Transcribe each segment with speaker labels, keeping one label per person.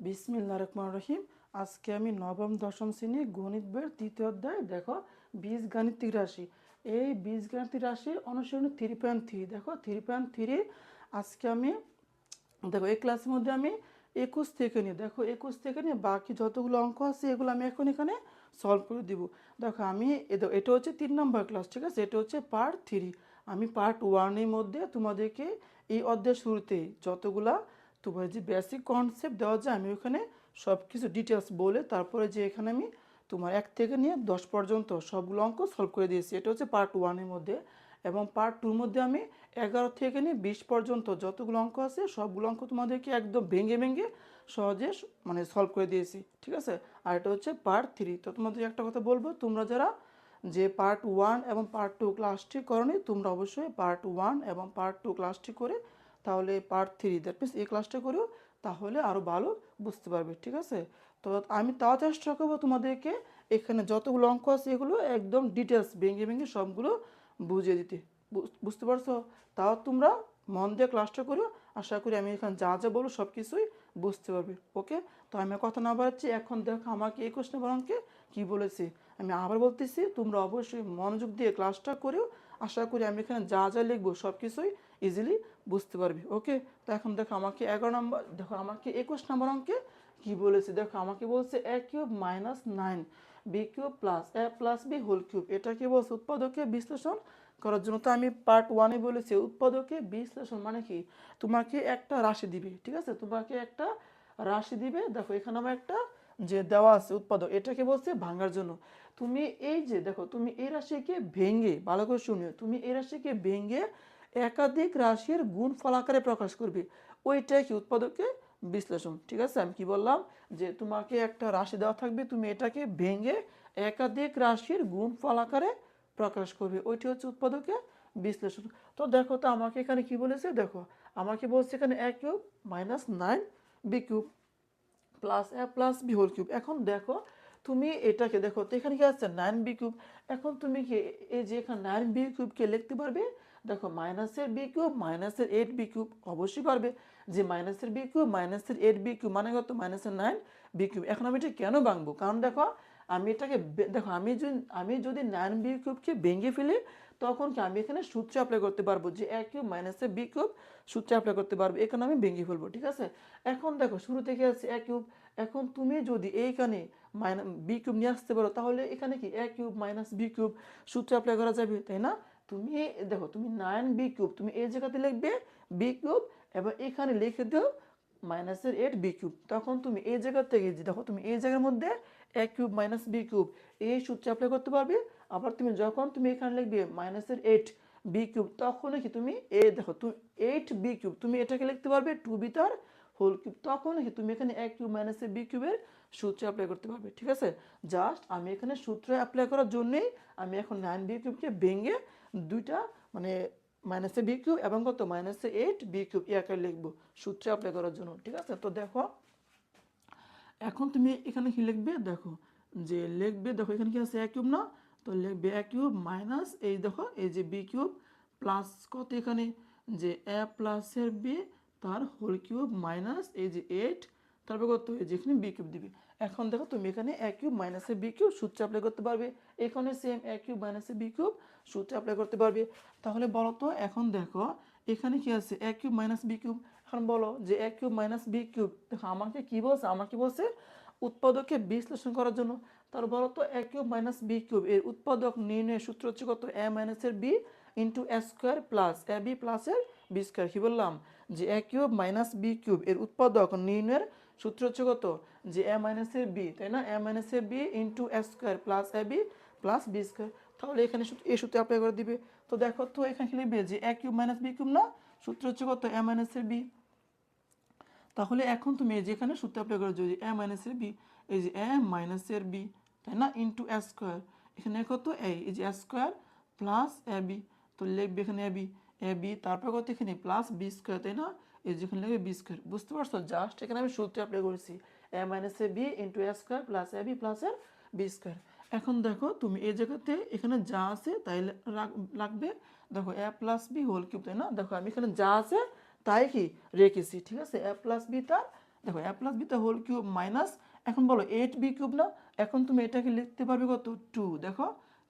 Speaker 1: বিসমিল্লাহির রহমানির রহিম। আজকে আমি নবম দশম শ্রেণী গণিত বইয়ের তৃতীয় অধ্যায় দেখো বীজগাণিতিক রাশি। এই বীজগাণিতিক রাশি অনুসরণ 3.3 দেখো 3.3 আজকে আমি দেখো এই ক্লাসের মধ্যে আমি 21 থেকে নিয়ে দেখো 21 থেকে নিয়ে বাকি যতগুলো অঙ্ক আছে এগুলো আমি এখন এখানে সলভ করে দিব। দেখো আমি এটা হচ্ছে 3 নম্বর ক্লাস, ঠিক আছে? এটা হচ্ছে পার্ট 3। আমি পার্ট 1-এর মধ্যে তোমাদেরকে এই অধ্যায় শুরুতে যতগুলা তোমার যে বেসিক কনসেপ্ট দেওয়া যায় আমি ওখানে সব কিছু ডিটেলস বলে তারপরে যে এখানে আমি তোমার 1 থেকে নিয়ে 10 পর্যন্ত সবগুলো অঙ্ক সলভ করে দিয়েছি। এটা হচ্ছে পার্ট 1-এর মধ্যে। এবং পার্ট 2-র মধ্যে আমি 11 থেকে নিয়ে 20 পর্যন্ত যতগুলো অঙ্ক আছে সবগুলো অঙ্ক তোমাদেরকে একদম ভেঙে ভেঙে সহজে মানে সলভ করে দিয়েছি, ঠিক আছে? আর এটা হচ্ছে পার্ট 3। তো তোমাদের একটা কথা বলবো, তোমরা যারা যে পার্ট 1 এবং পার্ট 2 ক্লাসটি করনি তোমরা অবশ্যই পার্ট 1 এবং পার্ট 2 ক্লাসটি করে তাহলে পার্ট 3 দ্যাট মিনস এই ক্লাসটা করেও তাহলে আরও ভালো বুঝতে পারবে, ঠিক আছে? তো আমি তাও চেষ্টা করবো তোমাদেরকে এখানে যতগুলো অঙ্ক আছে এগুলো একদম ডিটেলস ভেঙে ভেঙে সবগুলো বুঝিয়ে দিতে। বুঝতে পারছো? তাও তোমরা মন দিয়ে ক্লাসটা করো। আশা করি আমি এখানে যা যা বলবো সব কিছুই বুঝতে পারবে। ওকে, তো আমি কথা না বাড়াচ্ছি, এখন দেখো আমাকে এই কোশ্চেন অঙ্কে কী বলেছি। আমি আবার বলতেছি তোমরা অবশ্যই মনোযোগ দিয়ে ক্লাসটা করেও আশা করি আমি এখানে যা যা লিখবো সব কিছুই ইজিলি বুঝতে পারবি। ওকে, তো এখন দেখো আমাকে 11 নম্বর, দেখো আমাকে 21 নম্বর অঙ্কে কী বলেছে। দেখো আমাকে বলছে a cube minus 9 B cube plus A plus B whole cube. এটা কি বলছে? উৎপাদকে বিশ্লেষণ করার জন্য। তো আমি পার্ট 1-এ বলেছি উৎপাদকে বিশ্লেষণ মানে কি, তোমাকে একটা রাশি দিবে, ঠিক আছে? তোমাকে একটা রাশি দিবে। দেখো এখানে আমার একটা যে দেওয়া আছে উৎপাদক, এটাকে বলছে ভাঙার জন্য। তুমি এই যে দেখো তুমি এই রাশিকে ভেঙে, ভালো করে শুনিও, তুমি এই রাশিকে ভেঙে একাধিক রাশির গুণফল আকারে প্রকাশ করবে, ওইটাই কি উৎপাদকে বিশ্লেষণ, ঠিক আছে? আমি কি বললাম যে তোমাকে একটা রাশি দেওয়া থাকবে, তুমি এটাকে ভেঙে একাধিক রাশির গুণফল আকারে প্রকাশ করবে, ওইটি হচ্ছে উৎপাদকে বিশ্লেষণ। তো দেখো তো আমাকে এখানে কি বলেছে, দেখো আমাকে বলছে এখানে a cube minus 9 B cube plus A plus B whole cube. এখন দেখো তুমি এটাকে দেখো তো এখানে কি আছে 9 বি কিউব। এখন তুমি কি এই যে এখানে 9 বি কিউবকে লিখতে পারবে? দেখো মাইনাসের বি কিউব মাইনাসের 8 বি কিউব অবশ্যই পারবে। যে মাইনাসের বি কিউব মাইনাসের 8 বি কিউব মানে কত? মাইনাসের 9 বি কিউব। এখন আমি এটা কেন ভাঙবো? কারণ দেখো আমি এটাকে দেখো আমি যদি 9 বি কিউবকে ভেঙে ফেলি তখন কি আমি এখানে সূত্র অ্যাপ্লাই করতে পারবো যে এ কিউব মাইনাসে বি কিউব, সূত্র অ্যাপ্লাই করতে পারবো। এখানে আমি ভেঙে ফেলবো, ঠিক আছে? এখন দেখো শুরু থেকে আছে এ কিউব। এখন তুমি যদি এইখানে বি কিউব নিয়ে আসতে পারো তাহলে এখানে কি এ কিউব মাইনাস বি কিউব সূত্র অ্যাপ্লাই করা যাবে, তাই না? তুমি দেখো তুমি 9 বি কিউব তুমি এই জায়গাতে লিখবে বি কিউব এবং এখানে লিখে দাও মাইনাসের 8 বি কিউব। তখন তুমি এই জায়গা থেকে যে দেখো তুমি এই জায়গার মধ্যে এ কিউব মাইনাস বি কিউব এই সূত্র অ্যাপ্লাই করতে পারবে। আবার তুমি যখন তুমি এখানে লিখবে মাইনাসের 8 বি কিউব তখন কি তুমি দেখো তুমি 8 বি কিউব তুমি এটাকে লিখতে পারবে 2 বি তার হোল কিউব। তখন কি তুমি এখানে এ কিউব মাইনাসের বি কিউবের সূত্র অ্যাপ্লাই করতে পারবে, ঠিক আছে? জাস্ট আমি এখানে সূত্র অ্যাপ্লাই করার জন্যই আমি এখন 9 বি কিউবকে ভেঙে দুইটা মানে মাইনাসে বি কিউব এবং কত মাইনাসে 8 বি কিউব এই আকারে লিখবো সূত্র অ্যাপ্লাই করার জন্য, ঠিক আছে? তো দেখো এখন তুমি এখানে কি লিখবে, দেখো যে লিখবে, দেখো এখানে কি আছে এ কিউব না, তো লিখবে এ কিউব মাইনাস এই দেখো এই যে বি কিউব প্লাস কত এখানে যে এ প্লাসের বি তার হোল কিউব মাইনাস এই যে 8 তারপর কত এই যে এখানে বি কিউব দিবে। এখন দেখো তুমি এখানে এ কিউব মাইনাসে বি কিউব সূত্র অ্যাপ্লাই করতে পারবে, এখানে সেম এ কিউব মাইনাসে বি কিউব সূত্র অ্যাপ্লাই করতে পারবে। তাহলে বলো তো এখন দেখো এখানে কি আছে এ কিউব মাইনাস বি কিউব। এখন বলো যে এ কিউব মাইনাস বি কিউব, দেখো আমাকে কি বলছে, আমাকে বলছে উৎপাদকে বিশ্লেষণ করার জন্য। তার বলো তো এ কিউব মাইনাস বি কিউব এর উৎপাদক নির্ণয়ের সূত্র হচ্ছে কত? এ মাইনাসের b into A square plus A B প্লাসের বি স্কোয়ার। কী বললাম যে এ কিউব মাইনাস বি কিউব এর উৎপাদক নির্ণয়ের সূত্র হচ্ছে কত? যে এ মাইনাসের বি, তাই না? এ মাইনাসের b into A square plus A B plus B square. তাহলে এখানে এই সূত্র অ্যাপ্লাই করে দিবে। তো দেখো তো এখানে লিখবে যে এ কিউব মাইনাস বি কিউব না, সূত্র হচ্ছে কত? এ মাইনাসের বি। তাহলে এখন তুমি এই যেখানে সূত্র অ্যাপ্লাই করো যদি এ মাইনাসের বি, এই যে এ মাইনাসের বি, তাই না, ইন্টু এ স্কোয়ার, এখানে কত এই যে এ স্কোয়ার প্লাস এ বি, তো লিখবে এখানে এ বি তারপর কত এখানে প্লাস বি স্কোয়ার, তাই না, এই যেখানে লিখবে বি স্কোয়ার। বুঝতে পারছো? জাস্ট এখানে আমি সূত্র অ্যাপ্লাই করেছি এ মাইনাসের b into A square plus A B প্লাসের বি স্কোয়ার। এখন দেখো তুমি এই জায়গাতে এখানে যা আছে তাই লাগবে। দেখো এ প্লাস বি হোল কিউব, তাই না? দেখো আমি এখানে যা আছে তাই কি রেখেছি, ঠিক আছে? এ প্লাস বি তার দেখো এ প্লাস বি তো হোল কিউব মাইনাস, এখন বলো 8b কিউব না, এখন তুমি এটাকে লিখতে পারবে কত 2, দেখো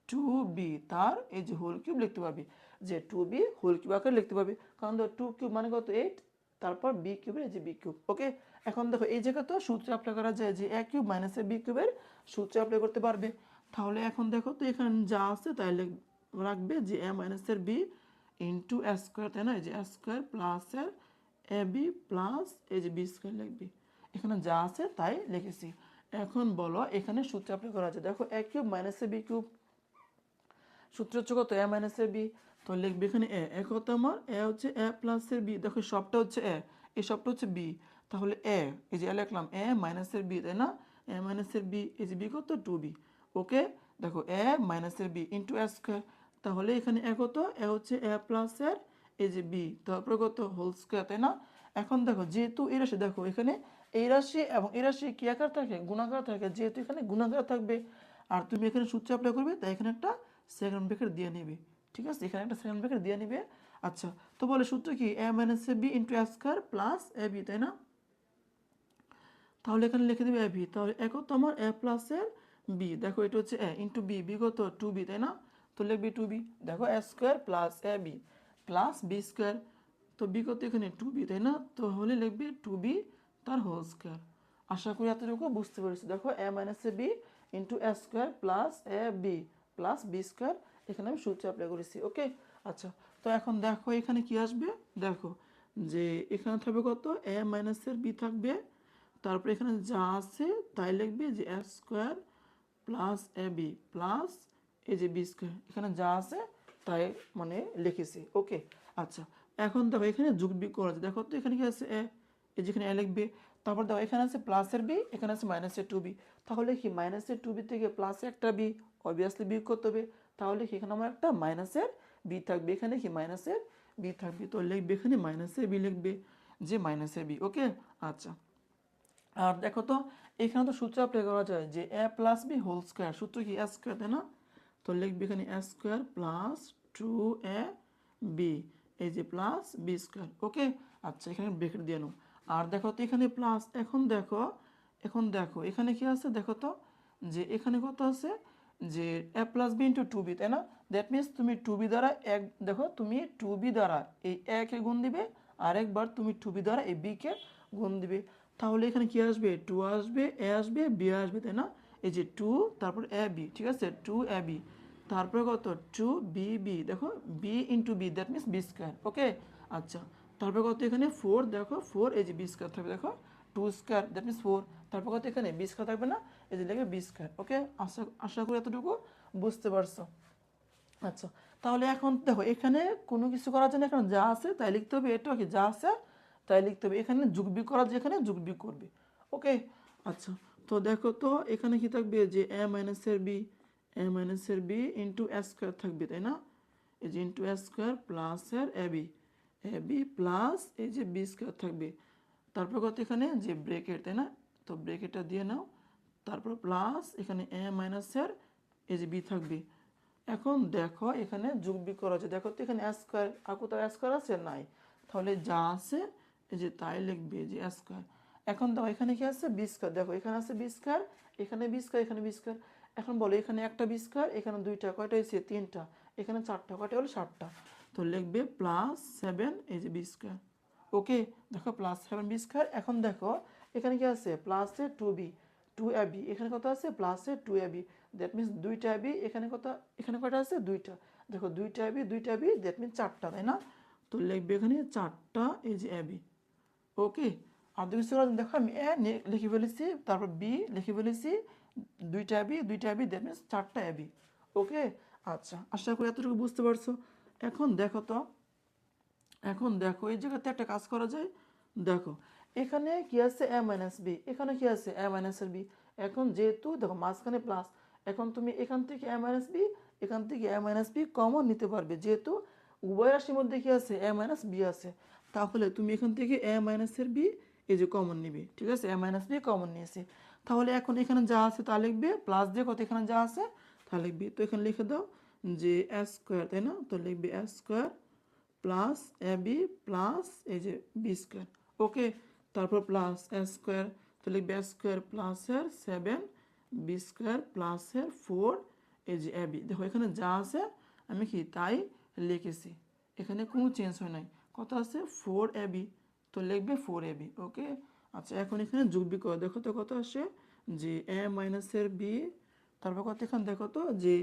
Speaker 1: 2b তার এই যে হোল কিউব লিখতে পারবে, যে 2b হোল কিউব আকারে লিখতে পারবে, কারণ দেখো 2 কিউব মানে কত 8, তারপর বি কিউবের এই যে বি কিউব। ওকে, এখন দেখো এই জায়গা তো সূত্র অ্যাপ্লাই করা যায় যে এ কিউব মাইনাস বি কিউবের সূত্র অ্যাপ্লাই করতে পারবে। তাহলে এখন দেখো তো এখানে যা আছে তাই রাখবে যে এ মাইনাসের বি ইন্টু এ স্কোয়ার, তাই না, এই যে এ স্কোয়ার প্লাসের এ বি প্লাস এই যে বি স্কোয়ার লিখবি, এখানে যা আছে তাই লিখেছি। এখন বলো এখানে সূত্র অ্যাপ্লাই করা আছে, দেখো এ কিউব মাইনাসে বি কিউব, সূত্র হচ্ছে কত এ মাইনাসের বি, তো লিখবে এখানে এ কত আমার এ হচ্ছে এ প্লাসের বি, দেখো সবটা হচ্ছে এ, এই সবটা হচ্ছে বি, তাহলে এ এই যে লিখলাম এ মাইনাসের বি, তাই না, এ মাইনাসের বি এই যে বি কত 2b। ওকে, দেখো এ মাইনাসের বি ইন্টু এ স্কোয়ার, তাহলে এখানে এ কত এ হচ্ছে এ প্লাসের এই যে বি, তারপরে কত হোল স্কোয়ার, তাই না। এখন দেখো যেহেতু এই রাশি, দেখো এখানে এই রাশি এবং এই রাশি কি আকার থাকে গুণাকার থাকে, যেহেতু এখানে গুণাকার থাকবে আর তুমি এখানে সূত্র অ্যাপ্লাই করবে, তাই এখানে একটা সেকেন্ড ব্র্যাকেট দিয়ে নিবে, ঠিক আছে, এখানে একটা সেকেন্ড ব্র্যাকেট দিয়ে নিবে। আচ্ছা, তো বলে সূত্র কি এ minus B into A square plus A B, তাই না, তাহলে এখানে লিখে দিবে এ ভি, তাহলে এক তো আমার এ প্লাসের বি, দেখো এটা হচ্ছে এ ইন্টু বি, বি কত 2b, তাই না, তো লিখবি 2b, দেখো এ square plus A B plus B square, তো বি কত এখানে 2b, তাই না, তো হলে লিখবি 2b তার হোল স্কোয়ার। আশা করি এতটুকু বুঝতে পেরেছি। দেখো এ minus A B into A square plus A B plus B square, এখানে আমি সূত্র অ্যাপ্লাই করেছি। ওকে, আচ্ছা, তো এখন দেখো এখানে কি আসবে, দেখো যে এখানে থাকবে কত এ মাইনাসের বি থাকবে, তারপরে এখানে যা আছে তাই লিখবে যে এ square plus A B plus এই যে বি স্কোয়ার, এখানে যা আছে তাই মানে লিখেছি। ওকে, আচ্ছা, এখন দেখো এখানে যোগ বিয়োগ করা আছে, দেখো তো এখানে কি আছে এ, এই যেখানে এ লিখবে, তারপর দেখো এখানে আছে প্লাসের বি, এখানে আছে মাইনাসের 2b, তাহলে কি মাইনাসের 2b থেকে প্লাসে একটা বি অবভিয়াসলি বিয়োগ করতে হবে, তাহলে কি এখানে আমার একটা মাইনাসের বি থাকবে, এখানে কি মাইনাসের বি থাকবে, তো লিখবে এখানে মাইনাসের বি লিখবে, যে মাইনাসের বি। ওকে, আচ্ছা, আর দেখো তো এখানে তো সূত্র অ্যাপ্লাই করা যায় যে এ প্লাস বি হোল স্কোয়ার, সূত্র কি এ স্কোয়ার, তাই না, তো লিখবি এখানে a square plus 2a B এই যে প্লাস বি স্কোয়ার। ওকে, আচ্ছা, এখানে ব্রেকেট দিয়ে নাও, আর দেখো তো এখানে প্লাস, এখন দেখো এখানে কি আছে, দেখো তো যে এখানে কত আছে যে এ প্লাস বি ইন্টু 2b, তাই না, দ্যাট মিনস তুমি 2b দ্বারা এক, দেখো তুমি 2b দ্বারা এই একে গুণ দিবে, আর একবার তুমি 2b দ্বারা এই বি কে গুণ দিবে, তাহলে এখানে কি আসবে 2 আসবে, এ আসবে, বি আসবে, তাই না, এই যে 2 তারপর এ বি, ঠিক আছে 2 এ বি, তারপরে কত 2 বি বি, দেখো b into b that means b square. Okay, আচ্ছা, তারপর কত এখানে 4, দেখো 4 এই যে বি স্কোয়ার থাকবে, দেখো 2 স্কোয়ার দ্যাট মিনস 4, তারপর কত এখানে বি স্কোয়ার থাকবে না, এই যে লেগে বি স্কোয়ার। ওকে, আশা আশা করি এতটুকু বুঝতে পারছো। আচ্ছা, তাহলে এখন দেখো এখানে কোনো কিছু করার জন্য এখানে যা আছে তাই লিখতে হবে, এটা কি যা আছে তাই লিখতে হবে, এখানে যোগ বিয়োগ করার যেখানে যোগ বিয়োগ করবে। ওকে, আচ্ছা, তো দেখো তো এখানে কি থাকবে যে এ মাইনাসের বি ইন্টু এ স্কোয়ার থাকবে, তাই না, এই যে ইন্টু এ স্কোয়ার প্লাসের এ বি প্লাস এই যে বি স্কোয়ার থাকবে, তারপর কত এখানে যে ব্রেকেট, তাই না, তো ব্রেকেটটা দিয়ে নাও, তারপর প্লাস এখানে এ মাইনাসের এই যে বি থাকবে। এখন দেখো এখানে যোগ বিয়োগ করা আছে, দেখো তো এখানে এ স্কোয়ার আর কোথাও এ স্কোয়ার আছে নাই, তাহলে যা আছে এই যে তাই লিখবে যে এ স্কোয়ার। এখন দেখো এখানে কি আছে বি স্কোয়ার, দেখো এখানে আছে বি স্কোয়ার, এখানে বি স্কোয়ার, এখানে বি স্কোয়ার, এখন বলো এখানে একটা বি স্কোয়ার, এখানে দুইটা, কয়টা হয়েছে 3টা, এখানে 4টা, কয়টা হলো 7টা, তো লিখবে +7 এই যে বি স্কোয়ার। ওকে, দেখো +7 বি স্কোয়ার। এখন দেখো এখানে কি আছে প্লাসে 2b, এখানে কত আছে প্লাসে 2ab, দ্যাট মিনস দুইটা এবি, এখানে কত, এখানে কয়টা আছে দুইটা, দেখো দুইটা এবি দ্যাট মিনস 4টা, তাই না, তো লিখবে এখানে 4টা এই যে এবি। ওকে, আর দুই কিছু দেখো আমি এ লিখে ফেলেছি, তারপর বি লিখে ফেলেছি, দুইটা এবি দ্যাট মিনস 4টা এবি। ওকে, আচ্ছা, আশা করি এতটুকু বুঝতে পারছো। এখন দেখো তো, এখন দেখো এই জায়গাতে একটা কাজ করা যায়, দেখো এখানে কি আছে এ মাইনাস বি, এখানে কি আছে এ মাইনাসের বি, এখন যেহেতু দেখো মাঝখানে প্লাস, এখন তুমি এখান থেকে এ মাইনাস বি, এখান থেকে এ মাইনাস বি কমন নিতে পারবে, যেহেতু উভয় রাশির মধ্যে কি আছে এ মাইনাস বি আছে, তাহলে তুমি এখান থেকে এ মাইনাসের বি এই যে কমন নিবে, ঠিক আছে, এ মাইনাস বি কমন নিয়েছি, তাহলে এখন এখানে যা আছে তা লিখবে, প্লাস দিয়ে কত এখানে যা আছে তা লিখবি, তো এখানে লিখে দাও যে এ স্কোয়ার, তাই না, তো লিখবি এ square plus A B plus এই যে বি স্কোয়ার। ওকে, তারপর প্লাস এ স্কোয়ার, তো লিখবে এ স্কোয়ার প্লাসের 7 বি স্কোয়ার প্লাসের 4 এই যে এ বি। দেখো এখানে যা আছে আমি কি তাই লিখেছি, এখানে কোনো চেঞ্জ হয় নাই। কত আছে 4ab, তো লিখবে 4ab। ওকে, আচ্ছা এখন এখানে যোগ বিকর দেখো তো কত আসে যে এ মাইনাসের বি, তারপর কত এখানে দেখো তো যে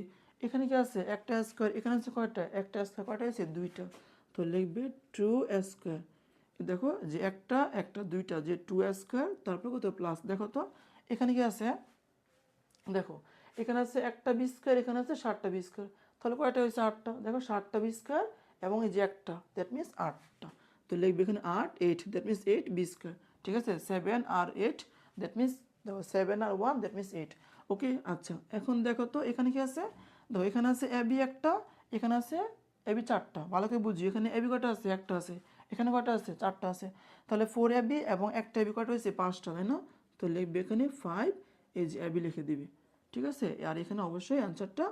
Speaker 1: এখানে কি আছে একটা স্কোয়ার, এখানে আছে কয়টা একটা স্কোয়ার, কয়টা আছে দুইটা, তো লিখবে 2 স্কোয়ার। দেখো যে একটা একটা দুইটা যে 2 স্কোয়ার, তারপর কত প্লাস দেখো তো এখানে কি আছে, দেখো এখানে আছে একটা বি স্কোয়ার, এখানে আছে 7টা বি স্কোয়ার, তাহলে কয়টা হয়েছে 8টা, দেখো 7টা বি স্কোয়ার এবং এই যে একটা, দ্যাট মিনস 8টা, তো লিখবে এখানে 8 দ্যাট মিনস 8 বি স্কোয়ার। ঠিক আছে, 7 আর 8 দ্যাট মিনস, দেখো 7 আর 1 দ্যাট মিনস 8। ওকে, আচ্ছা এখন দেখো তো এখানে কি আছে, দেখো এখানে আছে এ বি একটা, এখানে আছে এ বি 4টা, ভালো করে বুঝি এখানে এ বি কটা আছে একটা আছে, এখানে কটা আছে 4টা আছে, তাহলে 4ab এবং একটা এবি কটা হয়েছে 5টা, তাই না? তো লিখবে এখানে 5 এই যে এবি লিখে দিবে। ঠিক আছে, আর এখানে অবশ্যই অ্যান্সারটা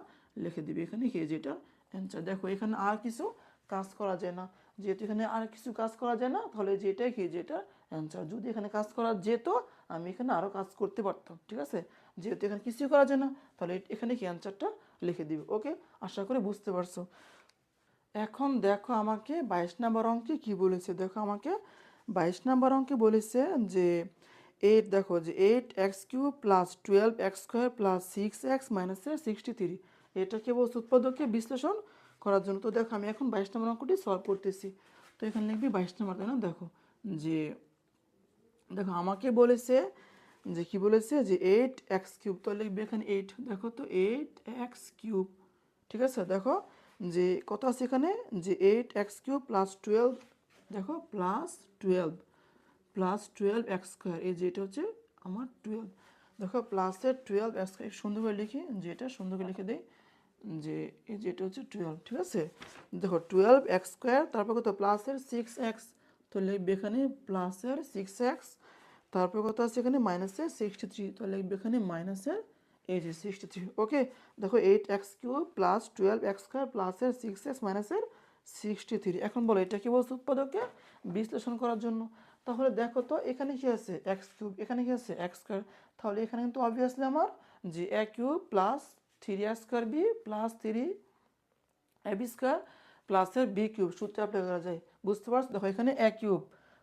Speaker 1: লিখে দিবে, এখানে কি যেটা অ্যান্সার। দেখো এখানে আর কিছু কাজ করা যায় না, যেহেতু এখানে আর কিছু কাজ করা যায় না, তাহলে যেটাই কি যেটা অ্যান্সার। যদি এখানে কাজ করা যেত আমি এখানে আরও কাজ করতে পারতাম। ঠিক আছে, যেহেতু এখানে কিছু করা যায় না, তাহলে এখানে কি অ্যান্সারটা লিখে দিবে। ওকে, আশা করি বুঝতে পারছো। এখন দেখো আমাকে 22 নম্বর অঙ্কে কি বলেছে, দেখো আমাকে 22 নম্বর অঙ্কে বলেছে যে 8, দেখো যে 8x³ plus 12x² plus 6x মাইনাসের 63, এটাকে বলছে উৎপাদককে বিশ্লেষণ করার জন্য। তো দেখো আমি এখন 22 নম্বর অঙ্কটি সলভ করতেছি, তো এখানে লিখবি 22 নম্বর, তাই না? দেখো যে দেখো আমাকে বলেছে যে কি বলেছে যে 8x³, তো লিখবে এখানে 8, দেখো তো 8x³। ঠিক আছে, দেখো যে কত আছে এখানে যে 8x³ প্লাস 12, দেখো প্লাস 12x², এই যে এটা হচ্ছে আমার 12, দেখো প্লাসের 12x², সুন্দর করে লিখি যে এটা সুন্দর করে লিখে দেই যে এই যে এটা হচ্ছে 12। ঠিক আছে, দেখো 12x², তারপর কত প্লাসের 6x, তো লিখবে এখানে প্লাসের 6x, তারপর কত আছে এখানে মাইনাসের 63, তো লিখবে এখানে মাইনাসের এই যে 63। ওকে, দেখো 8x³ প্লাস 12x² প্লাসের 6x মাইনাসের 63। এখন বলো এটা কি বলছে উৎপাদকে বিশ্লেষণ করার জন্য। তাহলে দেখো তো এখানে কি আছে x³ এখানে কি আছে x², তাহলে এখানে কিন্তু অবভিয়াসলি আমার যে a³ plus 3a² B plus 3ab² প্লাসের b³ সূত্র অ্যাপ্লাই করা যায়, বুঝতে পারছো? দেখো এখানে a³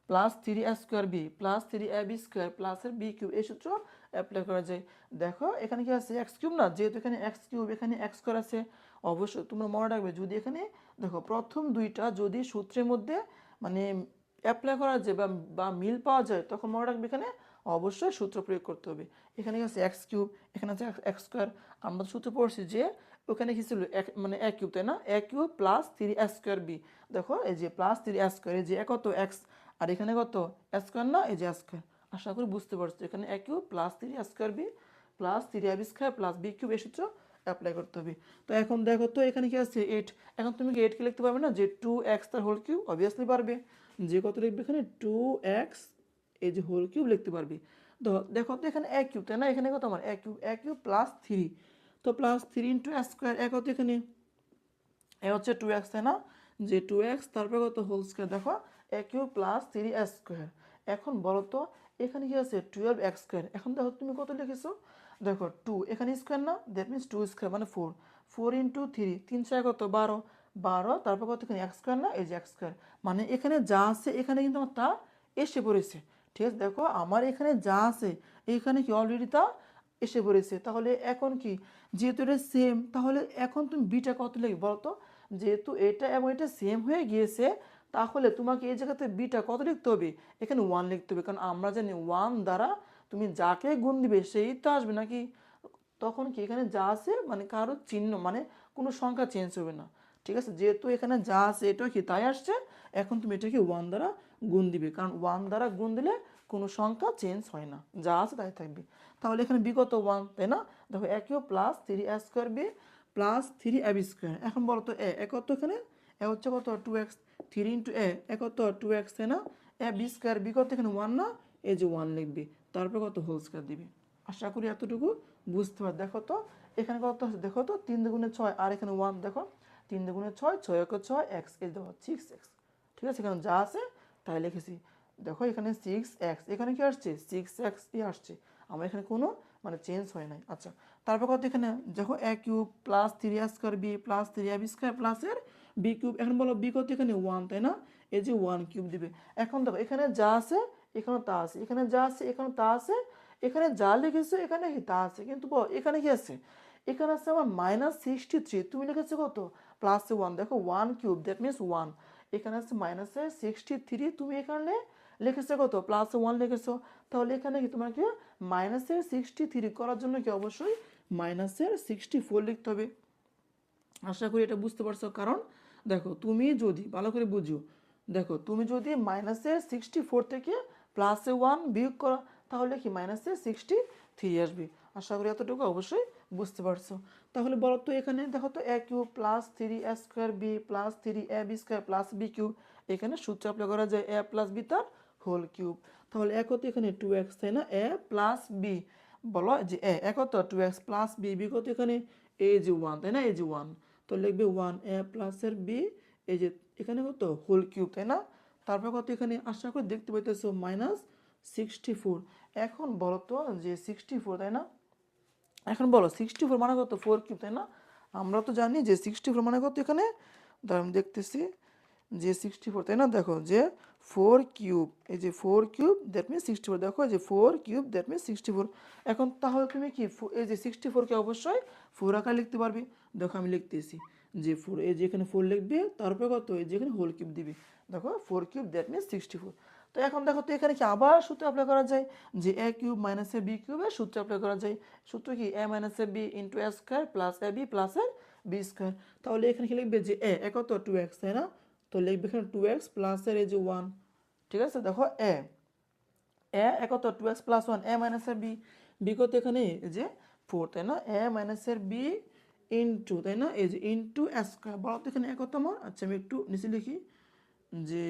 Speaker 1: plus 3a² B plus 3ab² প্লাসের b³ এই সূত্র অ্যাপ্লাই করা যায়। দেখো এখানে কি আছে x³ না, যেহেতু এখানে x³ এখানে x² আছে, অবশ্যই তোমরা মনে রাখবে যদি এখানে দেখো প্রথম দুইটা যদি সূত্রের মধ্যে মানে অ্যাপ্লাই করা যায় বা মিল পাওয়া যায়, তখন মনে রাখবে এখানে অবশ্যই সূত্র প্রয়োগ করতে হবে। এখানে আছে x³ এখানে আছে x², আমরা সূত্র পড়ছি যে ওখানে কি ছিল মানে a³ তাই না, a³ প্লাস 3a² বি, দেখো এই যে প্লাস 3a², এই যে কত x আর এখানে কত a² না, এই যে a²। আশা করি বুঝতে পারছো, এখানে a³ plus 3a² B plus 3ab² plus b³ এই সূত্র অ্যাপ্লাই করতে হবে। তো এখন দেখো তো এখানে কি আছে 8, এখন তুমি কি 8 কে লিখতে পারবে না যে 2x তার হোল কিউব, অবভিয়াসলি পারবে, যে কত লিখবে এখানে 2x এই যে হোল কিউব লিখতে পারবি। তো দেখো তো এখানে a³ তাই না, এখানে কত আমার a³ প্লাস 3, তো প্লাস 3 ইন্টু a², এক হতো এখানে এ হচ্ছে 2x তাই না, যে 2x তারপরে কত হোল স্কোয়ার, দেখো a³ প্লাস 3a²। এখন বলো তো এখানে কি আছে 12x², এখন দেখো তুমি কত লিখেছো, দেখো 2 এখানে স্কোয়ার না, দ্যাট মিনস 2² মানে 4, 4 ইন্টু 3, 3 ছয় কত 12, 12 তারপর কত এখানে x² না, এই যে x², মানে এখানে যা আছে এখানে কিন্তু আমার তা এসে পড়েছে। ঠিক আছে, দেখো আমার এখানে যা আছে এখানে কি অলরেডি তা এসে পড়েছে। তাহলে এখন কি যেহেতু এটা সেম, তাহলে এখন তুমি বিটা কত লিখবে বলো তো, যেহেতু এটা এবং এটা সেম হয়ে গিয়েছে, তাহলে তোমাকে এই জায়গাতে বিটা কত লিখতে হবে, এখানে 1 লিখতে হবে, কারণ আমরা জানি 1 দ্বারা তুমি যাকে গুণ দিবে সেই তো আসবে নাকি, তখন কি এখানে যা আছে মানে কারো চিহ্ন মানে কোনো সংখ্যা চেঞ্জ হবে না। ঠিক আছে, যেহেতু এখানে যা আছে এটাও কি তাই আসছে, এখন তুমি এটাকে 1 দ্বারা গুণ দিবে, কারণ 1 দ্বারা গুণ দিলে কোনো সংখ্যা চেঞ্জ হয় না, যা আছে তাই থাকবে। তাহলে এখানে বিগত 1 তাই না, দেখো a³ plus 3a² B plus 3ab²। এখন বলো তো এ কত, এখানে এ হচ্ছে কত 2x, 3 ইন্টু এ কত 2x তাই না, ab² বি কত এখানে 1 না, এই যে 1 লিখবি, তারপর কত হোল স্কোয়ার দিবি। আশা করি এতটুকু বুঝতে পার। দেখো তো এখানে কত আছে, দেখো তো 3 দুগুণে 6 আর এখানে 1, দেখো 3 দুগুণে 6, 6 একে 6 x, এই দেখো 6x। ঠিক আছে, এখানে যা আছে তাই লিখেছি। দেখো এখানে 6x, এখানে কি আসছে 6x আসছে, আমার এখানে কোনো মানে চেঞ্জ হয় নাই। আচ্ছা, তারপর কত এখানে দেখো a cube plus 3a² b plus 3ab² plus এর b কিউব। এখন বলো b কত এখানে 1, তাই না? এই যে 1 কিউব দিবে। এখন দেখো এখানে যা আছে এখানে তা আছে, এখানে যা আছে এখানে তা আছে, এখানে যা লিখেছো এখানে কি তা আছে, কিন্তু এখানে কি আছে, এখানে আছে আমার -63, তুমি লিখেছো কত +1, দেখো 1 কিউব দ্যাট মিনস 1, এখানে আছে -63, তুমি এখানে লিখেছো কত +1 লিখেছো, তাহলে এখানে কি তোমাকে -63 করার জন্য কি অবশ্যই -64 লিখতে হবে। আশা করি এটা বুঝতে পারছো। কারণ দেখো তুমি যদি ভালো করে বুঝো, দেখো তুমি যদি -64 থেকে +1 বিয়োগ করো তাহলে কি -63 আসবে। আশা করি এতটুকু অবশ্যই বুঝতে পারছো। তাহলে বলো তো এখানে দেখো তো a cube plus 3a² b plus 3ab² plus b cube, এখানে সূত্র অ্যাপ্লাই করা যায় a প্লাস b তার হোল কিউব। তাহলে এক হতো এখানে 2x, তাই না? a প্লাস b, বলো যে এক হতো 2x প্লাস b, b কত এখানে এই যে 1, তাই না? এই যে 1, তো লিখবে 1a প্লাস এর b, এই যে এখানে কত হোল কিউব, তাই না? তারপর কত এখানে আশা করে দেখতে পাইতেছো -64। এখন বলো তো যে 64, তাই না? এখন বলো 64 মানে কত 4 কিউব, তাই না? আমরা তো জানি যে 64 মানে কত এখানে, দাঁড়াও আমি দেখতেছি যে 64, তাই না? দেখো যে 4 কিউব, এই যে 4 কিউব দ্যাট মিনস 64, দেখো যে 4 কিউব দ্যাট মিনস 64। এখন তাহলে তুমি কি এই যে 64কে অবশ্যই 4 আকারে লিখতে পারবে। দেখো আমি লিখতেছি যে 4, এই যে এখানে 4 লিখবে, তারপরে কত এই যে এখানে হোল কিউব দিবে, দেখো 4 কিউব দ্যাট মিনস 64। তো এখন দেখো তো এখানে কি আবার সূত্র অ্যাপ্লাই করা যায় যে a cube minus A B কিউবের সূত্র অ্যাপ্লাই করা যায়। সূত্র কি a minus A B into a square plus A B plus এর বি স্কোয়ার। তাহলে এখানে কি লিখবে যে a কত 2x, তাই না? তো লিখবে এখানে 2x প্লাস এর এই যে 1, ঠিক আছে? দেখো a কত 2x প্লাস 1, a মাইনাস এর b কত এখানে এই যে 4, তাই না? a মাইনাস এর b ইন্টু, তাই না, এই যে ইন্টু a স্কোয়ার। বলো তো এখানে কত আমার, আচ্ছা আমি একটু নিচে লিখি যে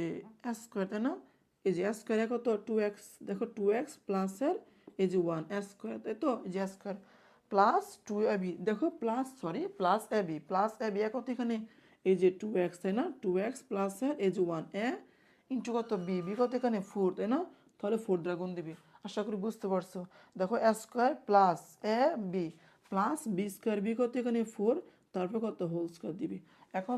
Speaker 1: a স্কোয়ার, তাই না? এই যে a স্কোয়ার কত 2x, দেখো 2x প্লাস এর এই যে 1 a স্কোয়ার, তাই তো? এই যে a স্কোয়ার প্লাস 2ab, দেখো প্লাস ab কত এখানে এই যে 2x, তাই না? 2x প্লাস এর এই যে 1 a ইন্টু কত b কত এখানে 4, তাই না? তাহলে 4 দ্বারা গুণ দিবি। আশা করি বুঝতে পারছো। দেখো a square plus a b plus b square, b কত এখানে 4, তারপর কত হোল স্কোয়ার দিবি। এখন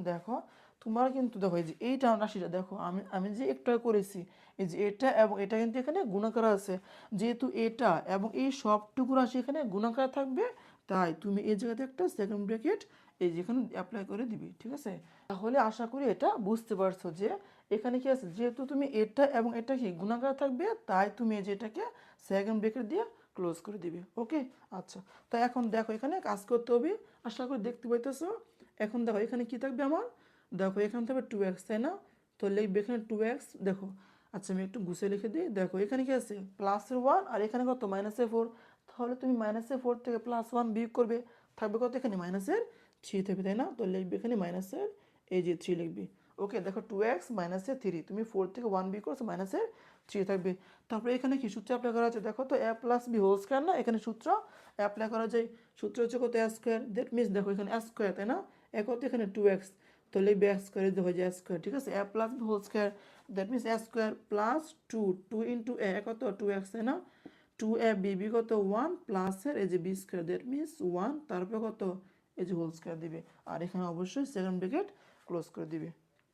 Speaker 1: দেখো তোমার কিন্তু দেখো এই যে এইটা রাশিটা দেখো আমি আমি যে একটা করেছি, এই যে এটা এবং এটা কিন্তু এখানে গুণাকার আছে। যেহেতু এটা এবং এই সবটুকু রাশি এখানে গুণাকার থাকবে, তাই তুমি এই জায়গাতে একটা সেকেন্ড ব্র্যাকেট এই যেখানে অ্যাপ্লাই করে দিবি, ঠিক আছে? তাহলে আশা করি এটা বুঝতে পারছো যে এখানে কি আছে, যেহেতু তুমি এটা এবং এটা কি গুণাকার থাকবে, তাই তুমি এই যে এটাকে সেকেন্ড ব্র্যাকেট দিয়ে ক্লোজ করে দিবে। ওকে, আচ্ছা। তো এখন দেখো এখানে কাজ করতে হবে, আশা করি দেখতে পাইতেছো। এখন দেখো এখানে কি থাকবে আমার, দেখো এখানে থাকবে 2x, তাই না? তো লিখবে এখানে 2x, দেখো আচ্ছা আমি একটু গুছিয়ে লিখে দিই। দেখো এখানে কি আছে +1 আর এখানে কত -4, তাহলে তুমি -4 থেকে +1 বিয়োগ করবে, থাকবে কত এখানে -3 থাকবে, তাই না? তো লিখবে এখানে মাইনাসের এই যে 3 লিখবি। ওকে, দেখো 2x -3, তুমি 4 থেকে 1 বিয়োগ করছো -3 থাকবে। তারপরে এখানে কি সূত্র অ্যাপ্লাই করা আছে, দেখো তো a plus B whole square, না এখানে সূত্র অ্যাপ্লাই করা যায়। সূত্র হচ্ছে কত a স্কোয়ার, দ্যাট মিনস দেখো এখানে a স্কোয়ার, তাই না? কত এখানে 2x, তো লিখবে a স্কোয়ার দেখো যে a স্কোয়ার, ঠিক আছে? a plus B whole square that means a square plus 2 into a কত 2x, তাই না? 2ab বি কত 1 প্লাসের এই যে বি স্কোয়ার দ্যাট মিনস 1, তারপর কত এই যে হোল স্কোয়ার দিবে, আর এখানে অবশ্যই সেকেন্ড ব্র্যাকেট ক্লোজ করে দিবে।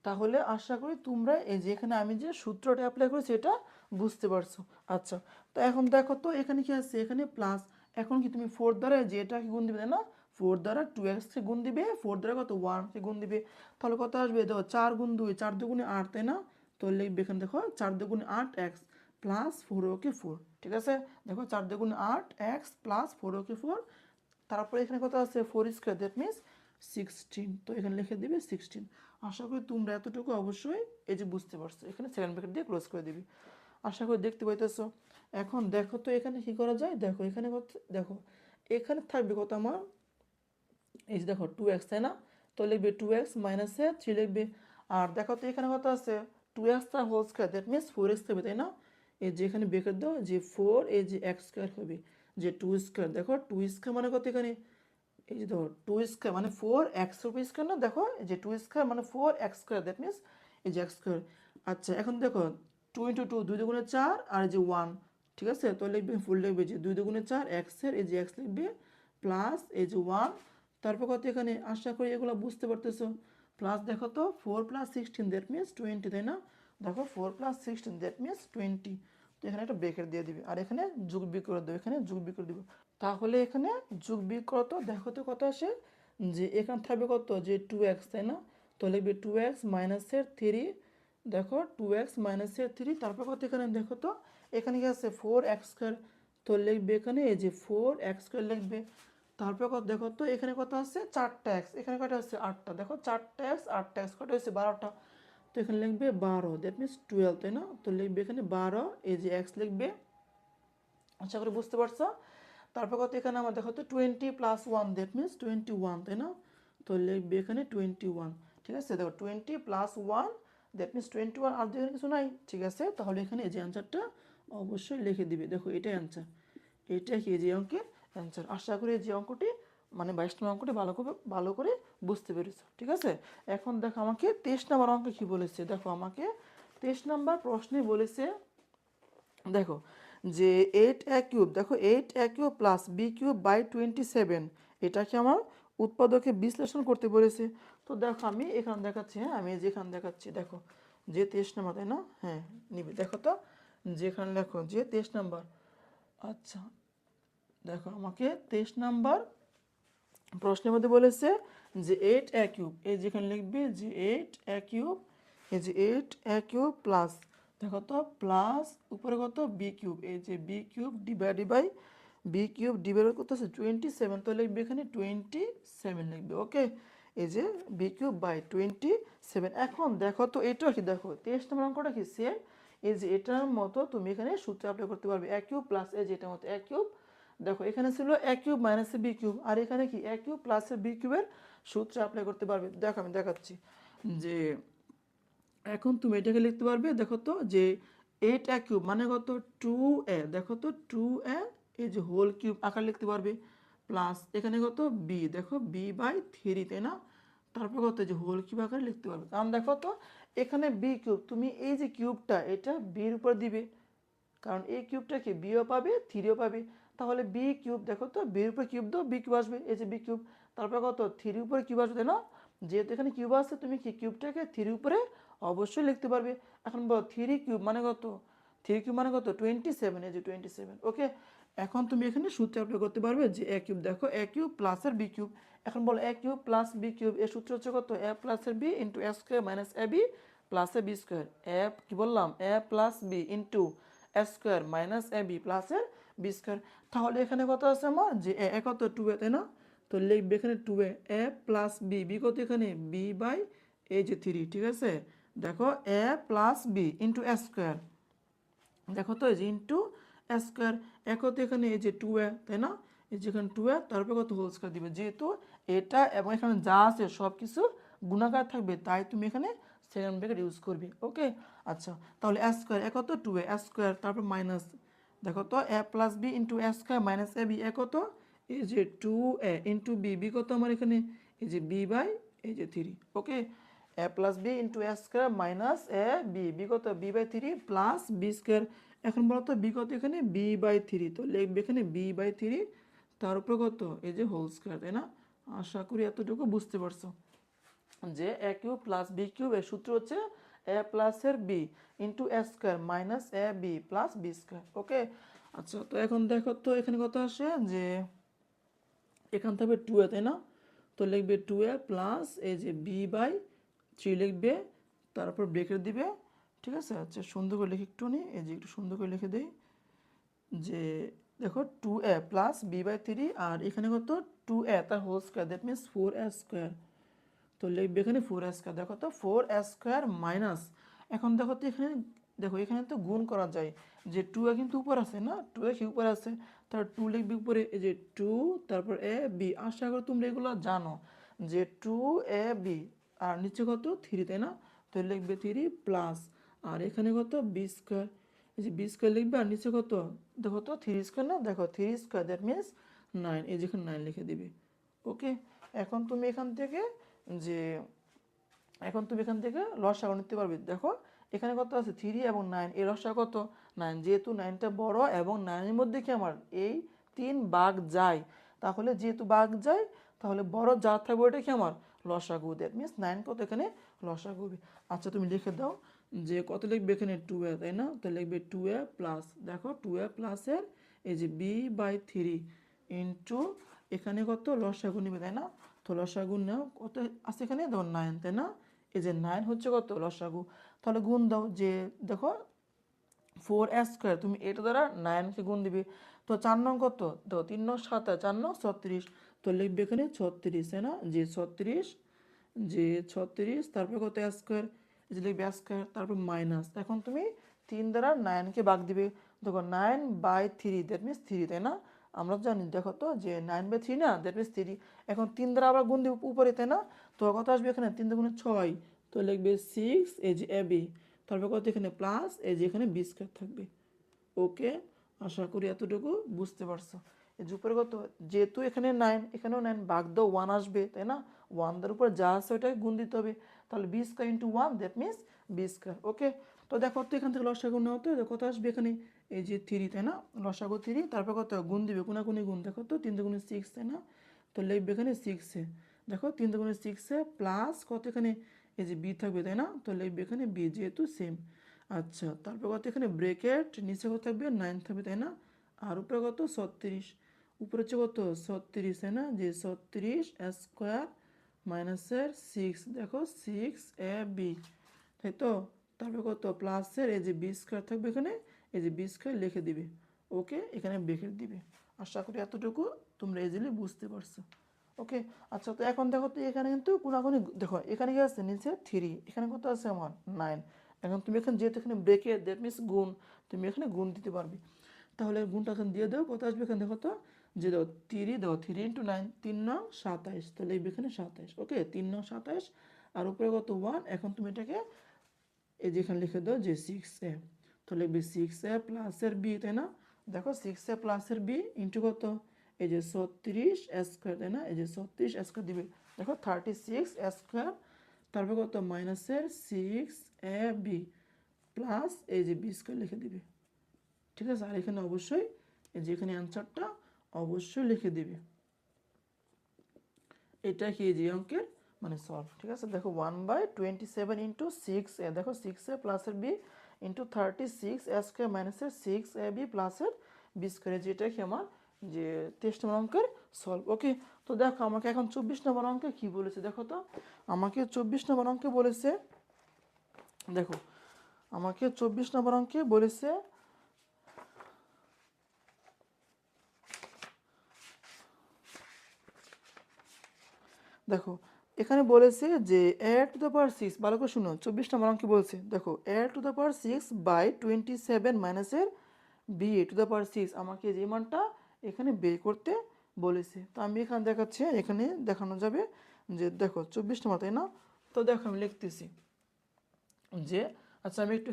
Speaker 1: তাহলে আশা করি তোমরা এই যে এখানে আমি যে সূত্রটা অ্যাপ্লাই করেছি এটা বুঝতে পারছো। আচ্ছা, তো এখন দেখো তো এখানে কি আছে, এখানে প্লাস, এখন কি তুমি 4 দ্বারা যে এটাকে গুণ দিবে, তাই না? 4 দ্বারা 2x কে গুণ দিবে, 4 দ্বারা কত 1 কে গুণ দিবে, তাহলে কত আসবে দেখো 4 গুণ 2, 4 দুগুণে 8, তাই না? তো লিখবে এখানে দেখো 4 দুগুণে 8x প্লাস 4 ওকে 4, ঠিক আছে? দেখো 4 দুগুণে 8x প্লাস 4 ওকে 4, তারপরে এখানে কত আছে 4 স্কোয়ার দ্যাট মিনস 16, তো এখানে লিখে দিবে 16। আশা করি তোমরা এতটুকু অবশ্যই এই যে বুঝতে পারছো। এখানে সেকেন্ড ব্র্যাকেট দিয়ে ক্লোজ করে দিবি, আশা করি দেখতে পাইতেছো। এখন দেখো তো এখানে কি করা যায়, দেখো এখানে কত, দেখো এখানে থাকবে কত আমার এই যে দেখো 2x, তাই না? তো লিখবে 2x মাইনাসে 3 লিখবে, আর দেখো তো এখানে কত আছে 2x তার whole square that means 4x হবে, তাই না? এই যে এখানে ব্রেকেট দাও যে 4 এই যে x স্কোয়ার হবে যে 2 স্কোয়ার, দেখো 2 স্কোয়ার মানে কত এখানে এই যে দেখো 2 স্কোয়ার মানে 4x স্কোয়ার, না দেখো এই যে 2 স্কোয়ার মানে 4x স্কোয়ার দ্যাট মিনস এই যে x স্কোয়ার। আচ্ছা এখন দেখো 2 ইন্টু 2 2 দুগুণে 4 আর এই যে 1, ঠিক আছে। তো লিখবে ফুল লিখবে যে 2 দুগুণে 4 এক্সের এই যে এক্স লিখবে প্লাস এই যে 1, তারপর কত এখানে আশা করি এগুলো বুঝতে পারতেছো। প্লাস দেখো তো 4 প্লাস 16 দ্যাট মিনস 20, তাই না? দেখো 4 প্লাস 16 দ্যাট মিনস 20। তো এখানে একটা ব্রেকেট দিয়ে দিবে আর এখানে যোগ বিয়োগ করে দেবে, এখানে যোগ বিয়োগ করে দিব। তাহলে এখানে যোগ বিয়োগ কত দেখো তো কত আসে, যে এখানে থাকবে কত যে 2x, তাই না? তো লিখবে 2x মাইনাসের 3, দেখো 2x মাইনাসের 3, তারপর কত এখানে দেখো তো এখানে কি আছে 4x স্কোয়ার। তো লিখবে এখানে এই যে 4x স্কোয়ার লিখবে। তারপর কত দেখো তো এখানে কত আছে 4টা x, এখানে কয়টা আছে 8টা, দেখো 4টা x 8টা x কত হয়েছে 12টা। তো এখানে লিখবে 12 দ্যাট মিনস 12, তাই না? তো লিখবে এখানে 12 এই যে x লিখবে। আশা করি বুঝতে পারছো। তারপর কত এখানে আমার দেখো তো 20 প্লাস 1 দ্যাট মিনস 21, তাই না? তো লিখবে এখানে 21, ঠিক আছে। দেখো 20 প্লাস 1 দ্যাট মিনস 21, আর এখানে কিছু নাই, ঠিক আছে। তাহলে এখানে এই যে অ্যান্সারটা অবশ্যই লিখে দিবে। দেখো এটাই অ্যান্সার, এটা কি যে অঙ্কের অ্যান্সার। আশা করি যে অঙ্কটি মানে 22 নম্বর অঙ্কটি ভালো করে বুঝতে পেরেছো, ঠিক আছে। এখন দেখো আমাকে 23 নম্বর অঙ্কে কি বলেছে, দেখো আমাকে 23 নম্বর প্রশ্নে বলেছে, দেখো যে 8a কিউব, দেখো 8a cube plus B cube by 27, এটাকে আমার উৎপাদকে বিশ্লেষণ করতে বলেছে। তো দেখো আমি এখানে দেখাচ্ছি, হ্যাঁ আমি যেখানে দেখাচ্ছি দেখো যে 23 নম্বর, তাই না? হ্যাঁ নিবে, দেখো তো যেখানে লেখো যে 23 নম্বর। আচ্ছা দেখো আমাকে 23 নাম্বার প্রশ্নের মধ্যে বলেছে যে 8a কিউব, এই যেখানে লিখবে যে 8a কিউব, এই যে 8a কিউব প্লাস দেখো তো প্লাস উপরে কত বি কিউব, এই যে B cube divided by B cube divide কত আছে 27, তো লিখবে এখানে 27 লিখবে, ওকে। এই যে বি কিউব বাই 27। এখন দেখো তো এটা কি, দেখো 23 নম্বর অঙ্কটা কি সেম, এই যে এটার মতো তুমি এখানে সূত্র অ্যাপ্লাই করতে পারবে। a কিউব প্লাস এই যে এটার মতো a কিউব, দেখো এখানে ছিল a cube minus b cube, আর এখানে কি a কিউব প্লাস বি কিউবের সূত্র অ্যাপ্লাই করতে পারবে। দেখো আমি দেখাচ্ছি যে এখন তুমি এটাকে লিখতে পারবে, দেখো তো যে 8a কিউব মানে কত 2a, দেখো তো 2a এই যে হোল কিউব আকার লিখতে পারবে, প্লাস এখানে কত বি, দেখো বি বাই 3, তাই না? তারপর কত যে হোল কিউব আকারে লিখতে পারবে, কারণ দেখো তো এখানে বি কিউব, তুমি এই যে কিউবটা এটা বির উপর দিবে, কারণ এই কিউবটাকে বিও পাবে থ্রিও পাবে। তাহলে বি কিউব, দেখো তো বির উপরে কিউব দাও বি কিউব আসবে, এই যে বি কিউব। তারপর কত থ্রির উপরে কিউব আসবে, তাই না? যেহেতু এখানে কিউব আছে তুমি কি কিউবটাকে থ্রির উপরে অবশ্যই লিখতে পারবে। এখন বল 3 কিউব মানে কত, 3 কিউব মানে কত 27, এই যে 27, ওকে। এখন তুমি এখানে সূত্র অ্যাপ্লাই করতে পারবে যে এ কিউব, দেখো এ কিউব প্লাস এর বি কিউব। এখন বলো এ কিউব প্লাস বি কিউব, এর সূত্র হচ্ছে কত এ প্লাস এর B into A square minus A B plus A B square. এ কি বললাম এ plus B into A square minus A B plus এর বি স্কোয়ার। তাহলে এখানে কত আছে আমার যে এ কত 2a, তাই না? তো লিখবে এখানে 2a, এ প্লাস বি, বি কত এখানে বি বাই এই যে 3, ঠিক আছে। দেখো এ প্লাস বি ইন্টু এ স্কোয়ার, দেখো তো এই যে ইন্টু এ স্কোয়ার, এ কত এখানে এই যে 2a, তাই না? এই যে এখানে 2a, তারপরে কত হোল স্কোয়ার দিবে, যেহেতু এটা এবং এখানে যা আছে সব কিছু গুণাকার থাকবে তাই তুমি এখানে সেকেন্ড ব্র্যাকেট ইউজ করবে, ওকে। আচ্ছা তাহলে এ স্কোয়ার, এ কত 2a এ স্কোয়ার, তারপর মাইনাস দেখো তো এ plus B into A square minus A b, a কত এই যে 2a ইন্টু বি, বি কত আমার এখানে এই যে বি বাই এই যে 3, okay. A plus B into A square minus A B, B কত B by 3 plus B square. এখন বলো তো বি কত এখানে বি বাই 3, তো লিখবে এখানে বি বাই 3, তার উপরে কত এই যে হোল স্কোয়ার, তাই না? আশা করি এতটুকু বুঝতে পারছো যে এ কিউব প্লাস বি কিউব এর সূত্র হচ্ছে এ প্লাস এর B into A square minus A B plus B square, okay. আচ্ছা তো এখন দেখো তো এখানে কত আসে যে এখান থেকে 2a, তাই না? তো লিখবে 2a প্লাস এই যে বি বাই 3 লিখবে, তারপর ব্রেকেট দিবে, ঠিক আছে। আচ্ছা সুন্দর করে লিখে একটু এই যে একটু সুন্দর করে লিখে দেই যে দেখো 2a প্লাস বি বাই 3, আর এখানে কত 2a তার whole square that means 4a square. তো লিখবে এখানে 4a স্কোয়ার, দেখো তো 4a স্কোয়ার মাইনাস, এখন দেখো তো এখানে দেখো এখানে তো গুণ করা যায়, যে 2a কিন্তু উপর আছে না, 2a কি উপর আছে, তার 2 লিখবে উপরে এই যে 2, তারপর এ বি, আশা করি তোমরা এগুলো জানো যে 2a বি, আর নিচে কত 3, তাই না? তো লিখবে 3 প্লাস, আর এখানে কত বি স্কোয়ার, এই যে বি স্কোয়ার লিখবে, আর নিচে কত দেখো তো 3 স্কোয়ার, না দেখো 3 স্কোয়ার দ্যাট মিনস 9, এই যেখানে 9 লিখে দিবে, ওকে। এখন তুমি এখান থেকে যে এখন তুমি এখান থেকে লসাগু নিতে পারবে, দেখো এখানে কত আছে 3 এবং 9, এর লসাগু কত 9, যেহেতু 9টা বড় এবং 9 এর মধ্যে কি আমার এই 3 ভাগ যায়, তাহলে যেহেতু ভাগ যায় তাহলে বড় যা থাকবে ওটা কি আমার লসাগু, দ্যাট মিনস 9 কত এখানে লসাগু হবে। আচ্ছা তুমি লিখে দাও যে কত লিখবে এখানে 2a, তাই না, তো লিখবে 2a প্লাস, দেখো 2a প্লাসের এই যে b/3 ইন্টু এখানে কত লসাগু নিবে, তাই না, তো লসাগু নাও কত আছে এখানে দেখো 9, তাই না, এই যে 9 হচ্ছে কত লসাগু, তাহলে গুণ দাও যে দেখো 4a², তুমি এটা দ্বারা 9কে গুণ দিবে, তো 4 নং কত দেখো 3 নং 7, 4 নং 36, তো লিখবে এখানে 36, তাই না, যে 36, যে 36 তারপর কত a², এই যে লিখবে a², তারপর মাইনাস, এখন তুমি 3 দ্বারা 9কে ভাগ দিবে, দেখো 9/3, দ্যাট মিনস 3, তাই না, আমরা জানি দেখো তো যে 9/3 না, দ্যাট মিনস 3, এখন 3 দ্বারা আবার গুণ দিব উপরে, তাই না, তো কত আসবে এখানে 3 দুগুণে 6, তো লিখবে 6, এই যে ab, তারপর কত এখানে প্লাস, এই যে এখানে b² থাকবে। ওকে, আশা করি এতটুকু বুঝতে পারছো। এই যে উপরে কত, যেহেতু এখানে 9 এখানেও 9, ভাগ দাও 1 আসবে, তাই না, 1 এর উপর যা আছে ওটাকে গুণ দিতে হবে, তাহলে b² into 1, that means b²। ওকে, তো দেখো তো এখান থেকে লসাগু নেওয়া, তো কত আসবে এখানে এই যে 3, তাই না, লসাগু 3, তারপর কত গুণ দিবে কোনাকুনি গুণ, দেখো তো 3 দুগুণে 6, তাই না, তো লিখবে এখানে 6 এ, দেখো 3 দুগুণে 6 এ প্লাস কত এখানে এই যে b থাকবে, তাই না, তো লিখবে এখানে b, যেহেতু সেম। আচ্ছা তারপর কত এখানে ব্রেকেট নিচে কত থাকবে 9 থাকবে, তাই না, আর উপরে কত 36, উপরে হচ্ছে কত 36, তাই না, যে 36a² মাইনাসের 6, দেখো 6ab, তাই তো, তারপর কত প্লাসের এই যে b² থাকবে এখানে, এই যে b² লিখে দিবে। ওকে, এখানে ব্রেকেট দিবে। আশা করি এতটুকু তোমরা ইজিলি বুঝতে পারছো। ওকে, আচ্ছা তো এখন দেখো তো এখানে কিন্তু কোনাকুনি দেখো, এখানে কি আছে নিচে 3, এখানে কত আছে আমার 9, এখন তুমি এখানে যেহেতু এখানে ব্রেকেট, দ্যাট মিনস গুণ, তুমি এখানে গুণ দিতে পারবে, তাহলে গুণটা এখানে দিয়ে দাও, কত আসবে এখানে দেখো তো, যে দাও 3, দাও 3 ইন্টু 9, 3 নং 27, তাহলে এই এখানে 27, ওকে 3 নং 27, আর উপরে কত 1, এখন তুমি এটাকে এই যে এখানে লিখে দাও যে 6a, তো লিখবে 6a প্লাসের b, তাই না, দেখো 6a প্লাসের b ইন্টু কত এই যে 36a², তাই না, এই যে 36a² দিবে, দেখো 36a², তারপর কত মাইনাসের 6ab প্লাস এই যে b² লিখে দিবে, ঠিক আছে, আর এখানে অবশ্যই এই যে এখানে অ্যান্সারটা অবশ্যই লিখে দিবে, এটা কি যে অঙ্কের মানে সলভ, ঠিক আছে, দেখো 1/27 ইন্টু 6a, দেখো 6a প্লাসের b ইন্টু 36a² মাইনাসের 6ab প্লাসের b², যেটা কি আমার যে 23 নম্বর অঙ্কের সলভ। ওকে, তো দেখো আমাকে এখন 24 নম্বর অঙ্কে কি বলেছে, দেখো তো আমাকে 24 নম্বর অঙ্কে বলেছে, দেখো আমাকে 24 নম্বর অঙ্কে বলেছে, দেখো এখানে বলেছে যে a⁴ ভালো করে শুনো, 24 নম্বর অঙ্কে বলছে, দেখো a⁴ মাইনাসের b⁴ আমাকে যে মানটা এখানে বের করতে বলেছে, তো আমি এখানে দেখাচ্ছি, এখানে দেখানো যাবে যে দেখো 24 নম্বর, তাই না, তো দেখো আমি লিখতেছি যে, আচ্ছা আমি একটু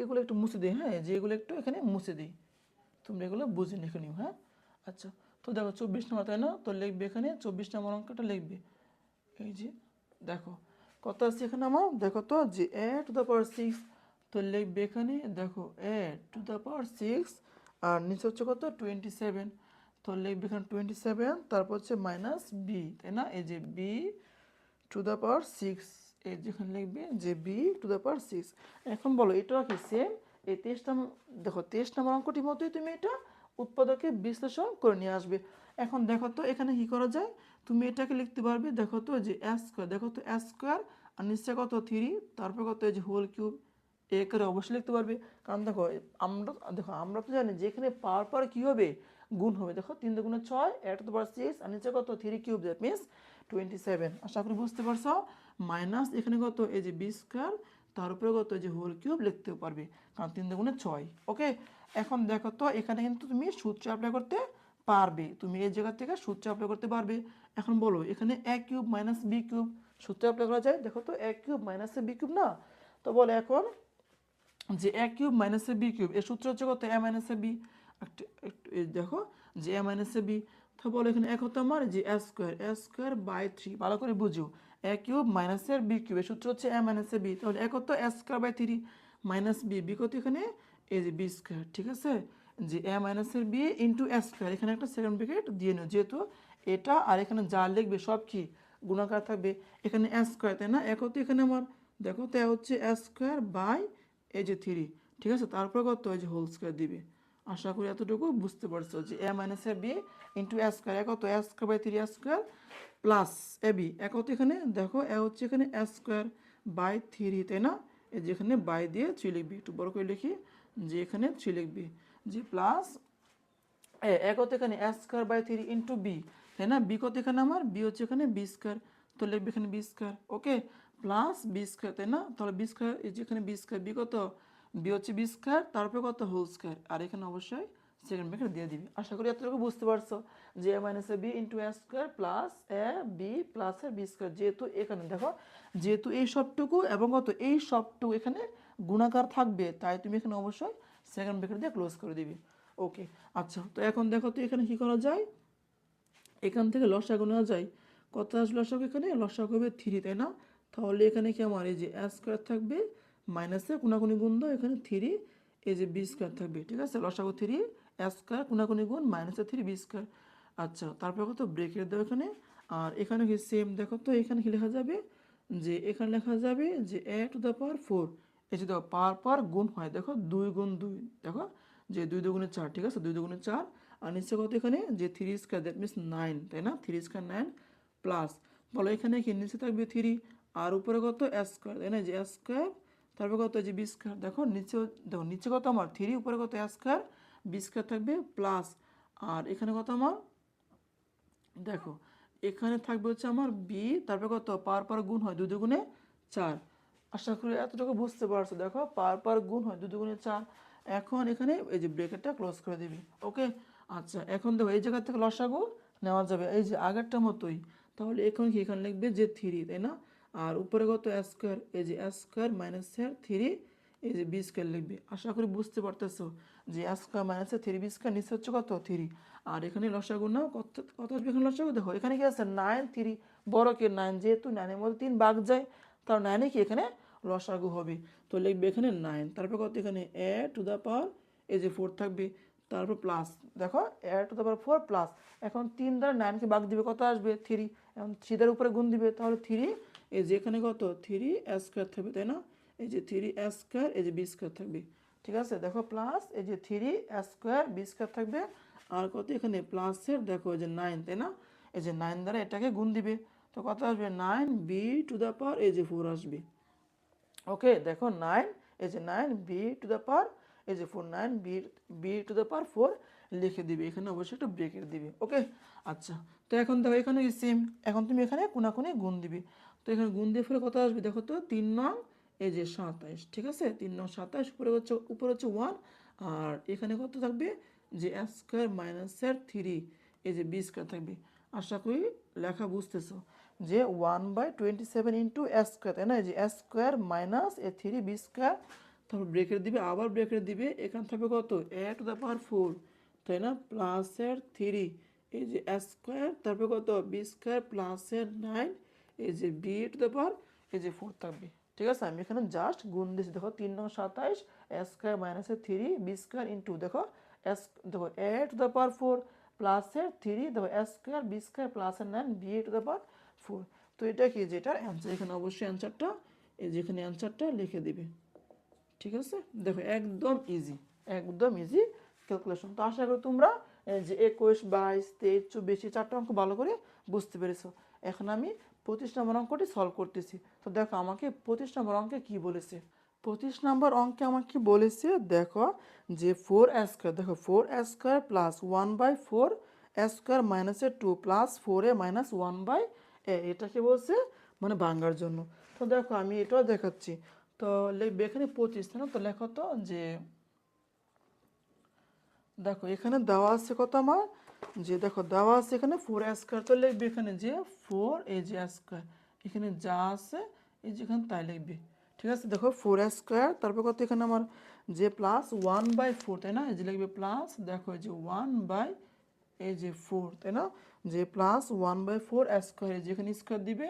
Speaker 1: এগুলো একটু মুছে দিই, হ্যাঁ, যে এগুলো একটু এখানে মুছে দিই, তোমরা এগুলো বুঝে লিখে নিও, হ্যাঁ। আচ্ছা তো দেখো 24 নম্বর, তাই না, তো লিখবে এখানে 24 নম্বর অঙ্কটা লিখবে, এই যে দেখো কত আছে এখানে আমার, দেখো তো যে a⁴ তো লিখবে এখানে দেখো a⁴ আর নিচে হচ্ছে কত 27, তো লিখবে এখানে 27, তারপর হচ্ছে মাইনাস b, তাই না, এই যে b⁴, এই যেখানে লিখবে যে b⁴। এখন বলো এটা কি সেম, এই 23 নম্বর দেখো 23 নম্বর অঙ্কটির মতোই তুমি এটা উৎপাদকে বিশ্লেষণ করে নিয়ে আসবে। এখন দেখো তো এখানে কি করা যায়, তুমি এটাকে লিখতে পারবে, দেখো তো যে a², দেখো তো a² আর নিচে কত 3, তারপর কত এই যে হোল কিউব, এ করে অবশ্যই লিখতে পারবে, কারণ আমরা তো জানি যে এখানে পাওয়ার পর কী হবে গুণ হবে, দেখো 3 দুগুণে 6, a⁴ আর নিচে কত 3 কিউব, দ্যাট মিনস 27। আশা করি বুঝতে পারছো, মাইনাস এখানে কত এই যে b², তার উপরে কত এই যে হোল কিউব লিখতেও পারবে, কারণ 3 দুগুণে 6। ওকে, এখন দেখো তো এখানে কিন্তু তুমি সূত্র অ্যাপ্লাই করতে পারবে, তুমি এই জায়গা থেকে সূত্র অ্যাপ্লাই করতে পারবে। এখন বলো এখানে a³ মাইনাস b³ সূত্র অ্যাপ্লাই করা যায়, দেখো তো a³ মাইনাস b³ না, তো বলো এখন যে a³ মাইনাস b³ এর সূত্র হচ্ছে কত a মাইনাস b, একটু একটু দেখো যে a মাইনাস b, তো বলো এখানে এক হতো আমার যে a²/3, ভালো করে বুঝো, a³ মাইনাস b³ এর সূত্র হচ্ছে a মাইনাস b, তাহলে এক হতো a²/3, মাইনাস বি, বি কত এখানে এই যে বি স্কোয়ার, ঠিক আছে, যে এ মাইনাসের বি ইন্টু এ স্কোয়ার, এখানে একটা সেকেন্ড ব্র্যাকেট দিয়ে নিও, যেহেতু এটা আর এখানে যা লিখবে সব কি গুণাকার থাকবে, এখানে এ স্কোয়ার, তাই না, এ কত এখানে আমার দেখো তো হচ্ছে এ স্কোয়ার বাই এই যে 3, ঠিক আছে, তারপর কত এই যে হোল স্কোয়ার দিবে। আশা করি এতটুকু বুঝতে পারছো যে এ মাইনাসের b into A square, a কত a square by 3 square plus A b, a কত এখানে দেখো এ হচ্ছে এখানে এ স্কোয়ার বাই 3, তাই না, এই যেখানে বাই দিয়ে 3 লিখবি, একটু বড় করে লিখি, যে এখানে 3 লিখবি, যে প্লাস এ কত এখানে a square by 3 into B, তাই না, বি কত এখানে আমার বি হচ্ছে এখানে বি স্কোয়ার, তো লিখবি এখানে বি স্কোয়ার, ওকে, প্লাস বি স্কোয়ার, তাই না, তাহলে বি স্কোয়ার এই যে এখানে বি স্কোয়ার, বি কত বি হচ্ছে বি স্কোয়ার, তারপরে কত হোল স্কোয়ার, আর এখানে অবশ্যই সেকেন্ড ব্র্যাকেট দিয়ে দিবি। আশা করি এতটুকু বুঝতে পারছো যে এ minus A B into A square plus A B plus A B square, যেহেতু এখানে দেখো যেহেতু এই সবটুকু এবং কত এই সবটুকু এখানে গুণাকার থাকবে, তাই তুমি এখানে অবশ্যই সেকেন্ড ব্র্যাকেট দিয়ে ক্লোজ করে দিবি। ওকে, আচ্ছা, তো এখন দেখো তো এখানে কি করা যায়, এখান থেকে লসাগু নেওয়া যায়, কত আসলে লসাগু, এখানে লসাগু হবে 3, তাই না, তাহলে এখানে কি আমার এই যে এ স্কোয়ার থাকবে মাইনাসে কোনাকুনি গুণ দাও এখানে 3, এই যে বি স্কোয়ার থাকবে, ঠিক আছে, লসাগু 3 এ স্কোয়ার কোনাকুনি গুণ মাইনাসে 3 বি স্কোয়ার। আচ্ছা, তারপর কত ব্রেকেট দাও এখানে, আর এখানে কি সেম দেখো তো এখানে কি লেখা যাবে, যে এখানে লেখা যাবে যে এ টু দ্য পাওয়ার 4, এই যে দেখো পাওয়ার পাওয়ার গুণ হয়, দেখো 2 গুণ 2, দেখো যে 2 দুগুণে 4, ঠিক আছে, 2 দুগুণে 4, আর নিচে কত এখানে যে 3 স্কোয়ার, দ্যাট মিনস 9, তাই না, 3 স্কোয়ার 9 প্লাস, বলো এখানে কি নিচে থাকবে 3 আর উপরে কত এ স্কোয়ার, তাই না, যে এ স্কোয়ার, তারপর কত যে বি স্কোয়ার, দেখো নিচে, দেখো নিচে কত আমার 3, উপরে কত এ স্কোয়ার বি স্কোয়ার থাকবে প্লাস, আর এখানে কত আমার দেখো এখানে থাকবে হচ্ছে আমার বি, তারপর কত পার পার গুণ হয় 2 দুগুণে 4। আশা করি এতটুকু বুঝতে পারছো, দেখো পার পার গুণ হয় 2 দুগুণে 4। এখন এখানে এই যে ব্রেকেটটা ক্লোজ করে দিবি, ওকে। আচ্ছা, এখন দেখো এই জায়গা থেকে লসাগু নেওয়া যাবে এই যে আগেরটা মতোই, তাহলে এখন কি এখানে লিখবে যে 3, তাই না, আর উপরে কত এ স্কোয়ার, এই যে এ স্কোয়ার মাইনাস 3, এই যে বি স্কোয়ার লিখবে। আশা করি বুঝতে পারতেছো যে এ স্কোয়ার মাইনাস 3 বি স্কোয়ার, নিচে হচ্ছে কত 3, আর এখানে লসাগু নাও, কত কত আসবে এখানে লসাগু, দেখো এখানে কি আছে 9 3, বড় কে 9, যেহেতু 9 এর মধ্যে 3 ভাগ যায়, তার 9 কি এখানে লসাগু হবে, তো লিখবে এখানে 9, তারপর কত এখানে এ টু দ্য পাওয়ার এই যে 4 থাকবে, তারপর প্লাস, দেখো এ টু দ্য পাওয়ার 4 প্লাস, এখন 3 দ্বারা 9 কে ভাগ দিবে, কত আসবে 3, এখন 3 দ্বারা উপরে গুণ দিবে, তাহলে 3, এই যে এখানে কত 3 এ স্কোয়ার থাকবে, তাই না, এই যে 3 এ স্কোয়ার এই যে বি স্কোয়ার থাকবে, ঠিক আছে, দেখো প্লাস এই যে 3 এ স্কোয়ার বি স্কোয়ার থাকবে, আর কত এখানে প্লাসের দেখো এই যে 9, তাই না, এই যে 9 দ্বারা এটাকে গুণ দিবে, তো কত আসবে 9 বি টু দ্য পাওয়ার এই যে 4 আসবে, ওকে, দেখো 9, এই যে 9 বি টু দ্য পাওয়ার এই যে 4, 9 B B to the power 4 লিখে দিবে, এখানে অবশ্যই একটা ব্রেকেট দিবে, ওকে। আচ্ছা, তো এখন দেখো এখানে সেম, এখন তুমি এখানে কোনাকুনি গুণ দিবে, তো এখানে গুণ দিয়ে ফেলে কত আসবে, দেখো তো 3 নং এই যে 27, ঠিক আছে, 3 নং 27, উপরে হচ্ছে 1, আর এখানে কত থাকবে যে এ স্কোয়ার মাইনাসের 3 এই যে বি স্কোয়ার থাকবে। আশা করি লেখা বুঝতেছো যে 1/27 ইন্টু এ স্কোয়ার, তাই না, এই যে এ স্কোয়ার মাইনাস এ 3 বি স্কোয়ার, তারপর ব্রেকেট দিবে, আবার ব্রেকেট দিবে, এখানে থাকবে কত এ টু দ্য পাওয়ার 4, তাই না, প্লাসের 3 এই যে এ স্কোয়ার, তারপর কত বি স্কোয়ার প্লাসের 9 এই যে বি টু দ্য পাওয়ার এই যে 4 থাকবে, ঠিক আছে, আমি এখানে জাস্ট গুণ দিয়েছি, দেখো 3 নং 27 এ স্কোয়ার মাইনাসের 3 বি স্কোয়ার ইন্টু দেখো এস, দেখো এ টু দ্য পাওয়ার 4 প্লাসের 3 দেখো এ স্কোয়ার বি স্কোয়ার প্লাসের 9 বি টু দ্য পাওয়ার 4, তো এটা কি যেটার অ্যান্সার, এখানে অবশ্যই অ্যান্সারটা এই যেখানে অ্যান্সারটা লিখে দিবে, ঠিক আছে, দেখো একদম ইজি, একদম ইজি ক্যালকুলেশন। তো আশা করি তোমরা যে 21 22 23 24 চারটা অঙ্ক ভালো করে বুঝতে পেরেছো। এখন আমি 25 নম্বর অঙ্কটি সলভ করতেছি। তো দেখো আমাকে 25 নম্বর অঙ্কে কি বলেছে, 25 নম্বর অঙ্কে আমাকে বলেছে দেখো যে 4 স্কোয়ার, দেখো 4 স্কোয়ার প্লাস 1/4 স্কোয়ার মাইনাসের 2 প্লাস 4 মাইনাস 1/, এটাকে বলছে মানে ভাঙার জন্য। তো দেখো আমি এটাও দেখাচ্ছি, তো লিখবে এখানে 25, তাই না, তো লেখো তো যে দেখো এখানে দেওয়া আছে কত আমার, যে দেখো দেওয়া আছে এখানে 4 স্কোয়ার, তো লিখবে এখানে যে 4 এই যে স্কোয়ার, এখানে যা আছে এই যেখানে তাই লিখবে, ঠিক আছে, দেখো 4 স্কোয়ার, তারপর কত এখানে আমার যে প্লাস 1/4, তাই না, এই যে লিখবে প্লাস, দেখো এই যে 1/, এই যে 4, তাই না, যে প্লাস 1/4 স্কোয়ার, এই যে এখানে স্কোয়ার দিবে,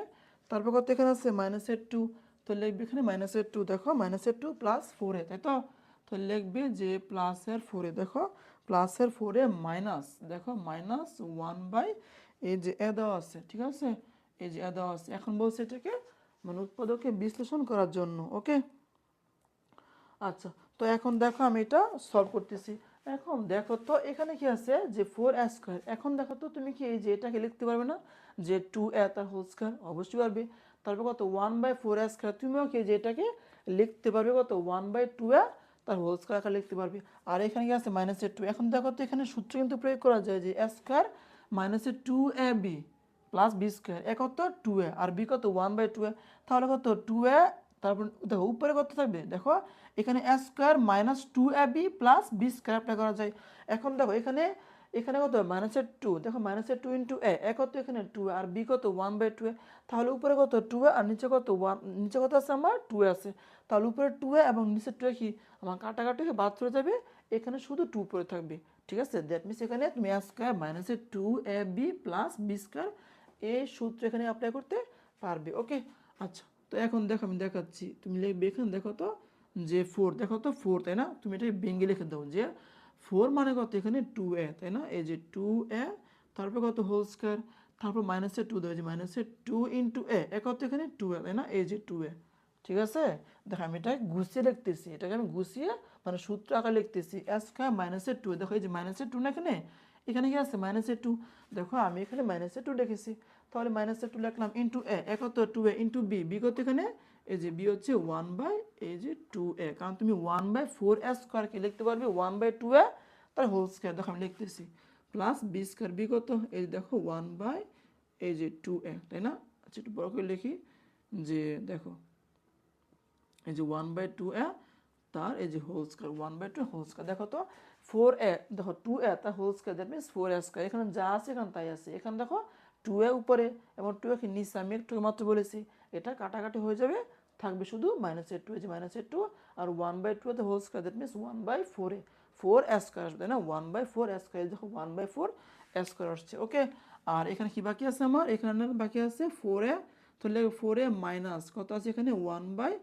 Speaker 1: তারপর কত এখানে আছে মাইনাসের 2, তো লিখবে এখানে মাইনাসের টু, দেখো মাইনাসের টু প্লাস ফোরে, তাই তো? তো লিখবে যে প্লাসের ফোরে, দেখো প্লাসের ফোরে মাইনাস, দেখো মাইনাস ওয়ান বাই এই যে এ দেওয়া আছে, ঠিক আছে, এই যে এ দেওয়া আছে। এখন বলছে এটাকে মানে উৎপাদকে বিশ্লেষণ করার জন্য, ওকে। আচ্ছা, তো এখন দেখো আমি এটা সলভ করতেছি। এখন দেখো তো এখানে কি আছে যে ফোর এ স্কোয়ার। এখন দেখো তো তুমি কি এই যে এটাকে লিখতে পারবে না যে টু এ তার হোল স্কোয়ার? অবশ্যই পারবে। তারপর কত one by four A square, তুমিও কি যে এটাকে লিখতে পারবে কত ওয়ান বাই টু এ তার হোল স্কোয়ার আকারে লিখতে পারবে। আর এখানে কি আছে মাইনাসের টু। এখন দেখো তো এখানে সূত্র কিন্তু প্রয়োগ করা যায় যে এ স্কোয়ার মাইনাসের two a B plus B square, a কত টু এ আর বি কত ওয়ান বাই টু এ। তাহলে কত টু এ, তারপর দেখো উপরে কত থাকবে, দেখো এখানে a square minus two a B plus B square apply করা যায়। এখন দেখো এখানে এখানে কত মাইনাসের টু, দেখো মাইনাসের টু ইন্টু এ কত এখানে টু আর বি কত ওয়ান বাই টু এ। তাহলে উপরে কত টু এ আর নিচে কত ওয়ান, নিচে কত আছে আমার টু এ আছে। তাহলে উপরে টু এ এবং নিচের টু এ কি আমার কাটাকাটি হয়ে বাদ চলে যাবে, এখানে শুধু টু পরে থাকবে, ঠিক আছে। দ্যাট মিনস এখানে তুমি এ স্কোয়ার মাইনাসের two a B plus B square এই সূত্র এখানে অ্যাপ্লাই করতে পারবে, ওকে। আচ্ছা, তো এখন দেখো আমি দেখাচ্ছি, তুমি লিখবে এখানে দেখো তো যে ফোর, দেখো তো ফোর, তাই না? তুমি এটা ভেঙে লিখে দাও যে ফোর মানে কত এখানে টু এ, তাই না? এই যে টু এ, তারপর কত হোল স্কোয়ার, তারপর মাইনাসের টু দেওয়া, যে মাইনাসের টু ইন্টু এ কত এখানে টু এ, তাই না? এই যে টু এ, ঠিক আছে। দেখো আমি এটা গুছিয়ে লিখতেছি, এটাকে আমি গুছিয়ে মানে সূত্র আকারে লিখতেছি। এ স্কোয়ার মাইনাসের টু, দেখো এই যে মাইনাসের টু না এখানে, এখানে কি আছে মাইনাসের টু, দেখো আমি এখানে মাইনাসের টু লিখেছি। তাহলে মাইনাসের টু লিখলাম ইন্টু এ কত টু এ ইন্টু বি, বি কত এখানে এই যে বি হচ্ছে ওয়ান বাই এই যে টু এ, কারণ তুমি ওয়ান বাই ফোর এ স্কোয়ারকে লিখতে পারবে ওয়ান বাই টু এ তার হোল স্কোয়ার, দেখো আমি লিখতেছি প্লাস বি স্কোয়ার, বি কত এই দেখো ওয়ান বাই এই যে টু এ, তাই না? আচ্ছা একটু বড় করে লিখি যে দেখো এই যে ওয়ান বাই টু এ তার এই যে whole square, one by two whole square. দেখো তো ফোর এ, দেখো টু এ তার whole square, that means four A square. এখানে যা আছে এখানে তাই আছে। এখানে দেখো টু এ উপরে এবং টু এ নিচে, আমি একটু মাত্র বলেছি এটা কাটাকাটি হয়ে যাবে, থাকবে শুধু মাইনাসের টু, এই যে মাইনাসের টু আর ওয়ান বাই টু এতে whole square, that means one by four a, four A square আসবে, তাই না? One by four A square, দেখো one by four A square আসছে, ওকে। আর এখানে কি বাকি আছে আমার, এখানে বাকি আছে ফোর এ, তাহলে ফোর এ মাইনাস কত আছে এখানে ওয়ান বাই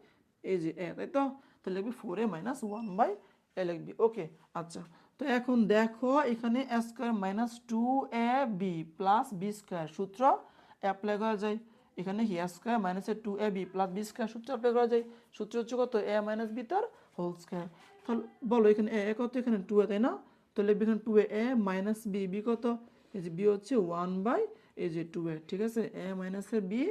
Speaker 1: এই যে এ, তাই তো? তো লিখবি four a minus one by a লিখবি, ওকে। আচ্ছা, তো এখন দেখো এখানে a square minus two a B plus B square সূত্র অ্যাপ্লাই করা যায়। এখানে কি এ স্কোয়ার মাইনাসের two a B plus B square সূত্র অ্যাপ্লাই করা যায়। সূত্র হচ্ছে কত এ মাইনাস বি তার হোল স্কোয়ার। তাহলে বলো এখানে এ কত এখানে টু এ, তাই না? তো লিখবি এখানে two A minus B, B কত এই যে বি হচ্ছে ওয়ান বাই এই যে টু এ, ঠিক আছে। এ মাইনাসের বি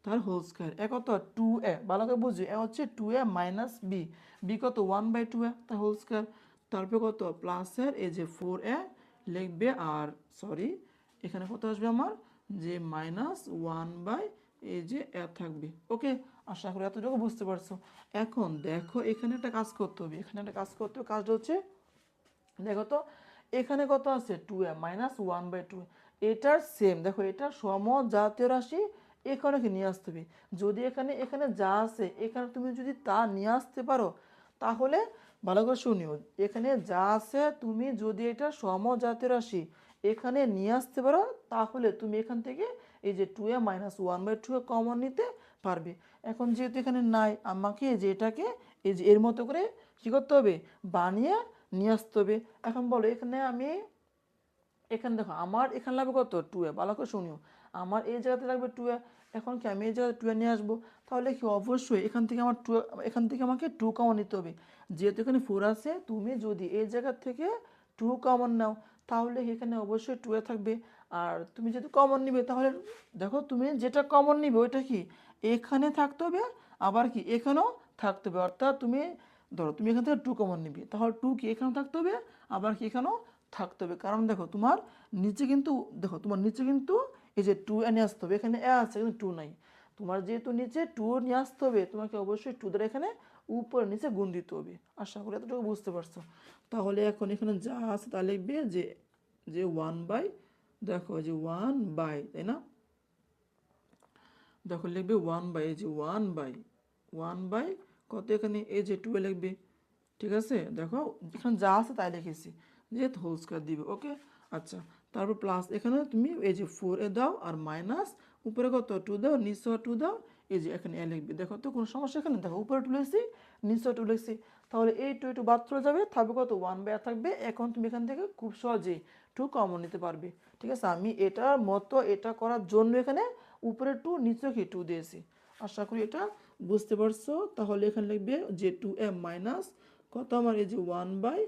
Speaker 1: তার হোল স্কোয়ার, এ কত টু এ, ভালো করে বুঝি এ হচ্ছে two A minus B, B কত ওয়ান বাই টু এ তার হোল স্কোয়ার, তারপর কত প্লাসের এই যে ফোর এ লিখবে, আর সরি এখানে কত আসবে আমার যে মাইনাস ওয়ান বাই এই যে এ থাকবে, ওকে। আশা করি এতটুকু বুঝতে পারছো। এখন দেখো এখানে একটা কাজ করতে হবে, এখানে একটা কাজ করতে হবে, কাজটা হচ্ছে দেখো তো এখানে কত আছে two A minus one by two, এটার সেম দেখো এটা সমজাতীয় রাশি এখানে নিয়ে আসতে হবে। যদি এখানে এখানে যা আছে এখানে তুমি যদি তা নিয়ে আসতে পারো তাহলে ভালো করে শুনিও, এখানে যা আছে তুমি যদি এটা সমজাতীয় রাশি এখানে নিয়ে আসতে পারো তাহলে তুমি এখান থেকে এই যে two A minus one by two A common নিতে পারবে। এখন যেহেতু এখানে নাই আমাকে যে এটাকে এই যে এর মতো করে কী করতে হবে বানিয়ে নিয়ে আসতে হবে। এখন বলো এখানে আমি এখানে দেখো আমার এখানে লাগবে কত টু এ, ভালো করে শুনিও আমার এই জায়গাতে লাগবে টু এ। এখন কি আমি এই জায়গাতে টু এ নিয়ে আসবো, তাহলে কি অবশ্যই এখান থেকে আমার টু, এখান থেকে আমাকে টু কমন নিতে হবে। যেহেতু এখানে ফোর আছে তুমি যদি এই জায়গা থেকে টু কমন নাও তাহলে এখানে অবশ্যই টু এ থাকবে। আর তুমি যদি কমন নিবে তাহলে দেখো তুমি যেটা কমন নিবে ওইটা কি এখানে থাকতে হবে, আবার কি এখানেও থাকতে হবে। অর্থাৎ তুমি ধরো তুমি এখান থেকে টু কমন নিবে তাহলে টু কি এখানেও থাকতে হবে, আবার কি এখানেও থাকতে হবে। কারণ দেখো তোমার নিচে কিন্তু দেখো তোমার নিচে কিন্তু এই যে টু এ নিয়ে আসতে হবে, এখানে এ আছে কিন্তু টু নাই। তোমার যেহেতু নিচে টু নিয়ে আসতে হবে তোমাকে অবশ্যই টু দ্বারা এখানে উপরে নিচে গুণ দিতে হবে। আশা করি এতটুকু বুঝতে পারছো। তাহলে এখন এখানে যা আছে তা লিখবে যে যে ওয়ান বাই, দেখো যে ওয়ান বাই, তাই না? দেখো লিখবে ওয়ান বাই এই যে ওয়ান বাই কত এখানে এই যে টু এ লিখবে, ঠিক আছে। দেখো এখানে যা আছে তাই লিখেছি, যেহেতু হোল স্কোয়ার দিবে, ওকে। আচ্ছা, তারপর প্লাস এখানে তুমি এই যে ফোর এ দাও আর মাইনাস উপরে কত টু দাও নিচে টু দাও, এই যে এখানে এ লিখবি, দেখো তো কোনো সমস্যা এখানে, দেখো উপরে টু লিখছি নিচে টু লিখছি, তাহলে এই টু একটু বাদ চলে যাবে, থাকবে কত 1/r থাকবে। এখন তুমি এখান থেকে খুব সহজেই টু কমন নিতে পারবে। ঠিক আছে, আমি এটার মতো এটা করার জন্য এখানে উপরে টু নিচে কি টু দিয়েছি। আশা করি এটা বুঝতে পারছো। তাহলে এখানে লিখবে যে 2m মাইনাস কত আমার এই যে 1/,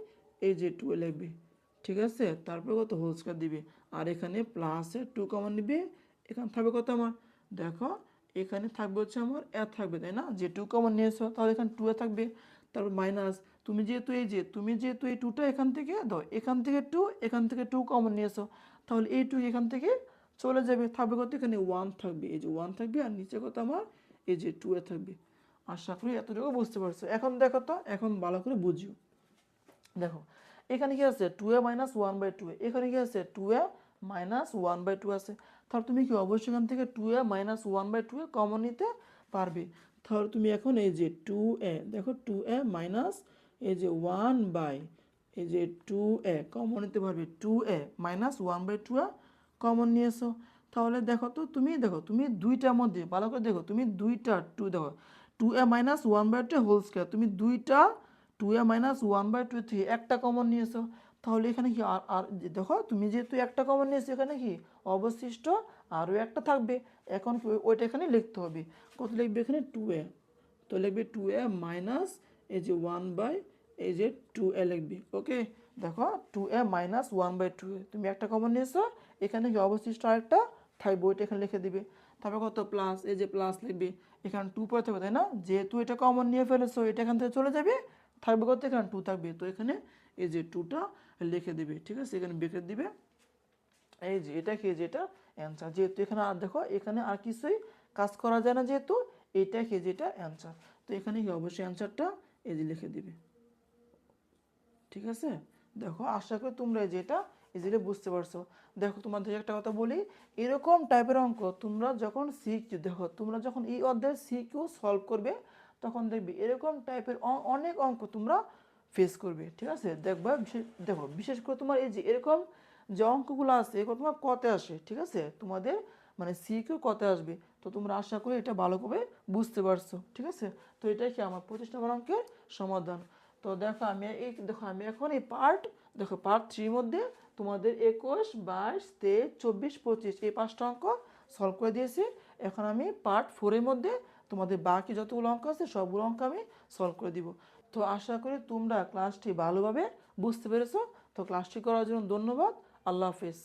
Speaker 1: এই যে 2 লিখবে। ঠিক আছে, তারপরে কত হোল স্কয়ার দিবে, আর এখানে প্লাসে 2 কমন নিবে, এখানে থাকবে কত আমার, দেখো এখানে থাকবে হচ্ছে আমার এ থাকবে, তাই না, যে 2 কমন নিয়েছো তাহলে এখানে 2 এ থাকবে, তারপর মাইনাস তুমি যেহেতু এই 2টা এখান থেকে দাও, এখান থেকে 2, এখান থেকে 2 কমন নিয়েছো, তাহলে এই 2 এখান থেকে চলে যাবে, থাকবে কত এখানে 1 থাকবে, এই যে 1 থাকবে, আর নিচে কত আমার এই যে 2 এ থাকবে। আশা করি এতটুকু বুঝতে পারছো। এখন দেখো তো, এখন ভালো করে বুঝিও। দেখো এখানে কি আছে 2a মাইনাস 1/2, এখানে কি আছে 2a মাইনাস 1/2 আছে, তাহলে তুমি কি অবশ্যই এখান থেকে 2a মাইনাস 1/2 কমন নিতে পারবে। তাহলে তুমি এখন এই যে 2a, দেখো 2a মাইনাস এই যে 1/, এই যে 2a কমন নিতে পারবে, 2a মাইনাস 1/2 কমন নিয়েছো। তাহলে দেখো তো, তুমি দুইটার মধ্যে ভালো করে দেখো, তুমি দুইটা 2 দেখো 2a মাইনাস 1/2 হোল স্কয়ার, তুমি দুইটা 2a মাইনাস 1/2 থেকে একটা কমন নিয়েছো, তাহলে এখানে কি আর দেখো তুমি যেহেতু একটা কমন নিয়েছো, এখানে কি অবশিষ্ট আরও একটা থাকবে। এখন ওইটা এখানে লিখতে হবে, কত লিখবে এখানে 2a, তো লিখবে 2a মাইনাস এই যে 1/, এই যে 2a লিখবে। ওকে, দেখো 2a মাইনাস 1/2, তুমি একটা কমন নিয়েছো, এখানে কি অবশিষ্ট আরেকটা থাকবে, ওইটা এখানে লিখে দিবে। তারপর কত প্লাস, এই যে প্লাস লিখবে, এখানে 2 পরে থাকবে, তাই না, যেহেতু এটা কমন নিয়ে ফেলেছো এটা এখান থেকে চলে যাবে, থাকবে কত এখানে 2 থাকবে, তো এখানে এই যে 2টা লিখে দিবে। ঠিক আছে, এখানে ব্রেকেট দিবে, এই যে এটা কি, যেটা অ্যান্সার, যেহেতু এখানে আর দেখো এখানে আর কিছুই কাজ করা যায় না, যেহেতু এটা কি যেটা অ্যান্সার, তো এখানে কি অবশ্যই অ্যান্সারটা এই যে লিখে দিবে। ঠিক আছে, দেখো আশা করি তোমরা যেটা ইজিলি বুঝতে পারছো। দেখো তোমাদের একটা কথা বলি, এরকম টাইপের অঙ্ক তোমরা যখন সিকিউ, দেখো তোমরা যখন এই অধ্যায়ের সিকিউ সলভ করবে, তখন দেখবে এরকম টাইপের অনেক অঙ্ক তোমরা ফেস করবে। ঠিক আছে, দেখবা দেখো বিশেষ করে তোমার এই যে এরকম যে অঙ্কগুলো আছে এগুলো তোমার কতে আসে। ঠিক আছে, তোমাদের মানে সিকিউ কতে আসবে, তো তোমরা আশা করি এটা ভালোভাবে বুঝতে পারছো। ঠিক আছে, তো এটাই কি আমার 25 নম্বর অঙ্কের সমাধান। তো দেখো আমি এখন এই পার্ট 3 মধ্যে তোমাদের 21, 22, 23, 24, 25 এই 5টা অঙ্ক সলভ করে দিয়েছি। এখন আমি পার্ট 4 এর মধ্যে তোমাদের বাকি যতগুলো অঙ্ক আছে সবগুলো অঙ্ক আমি সলভ করে দিব। তো আশা করি তোমরা ক্লাসটি ভালোভাবে বুঝতে পেরেছো। তো ক্লাসটি করার জন্য ধন্যবাদ। আল্লাহ হাফেজ।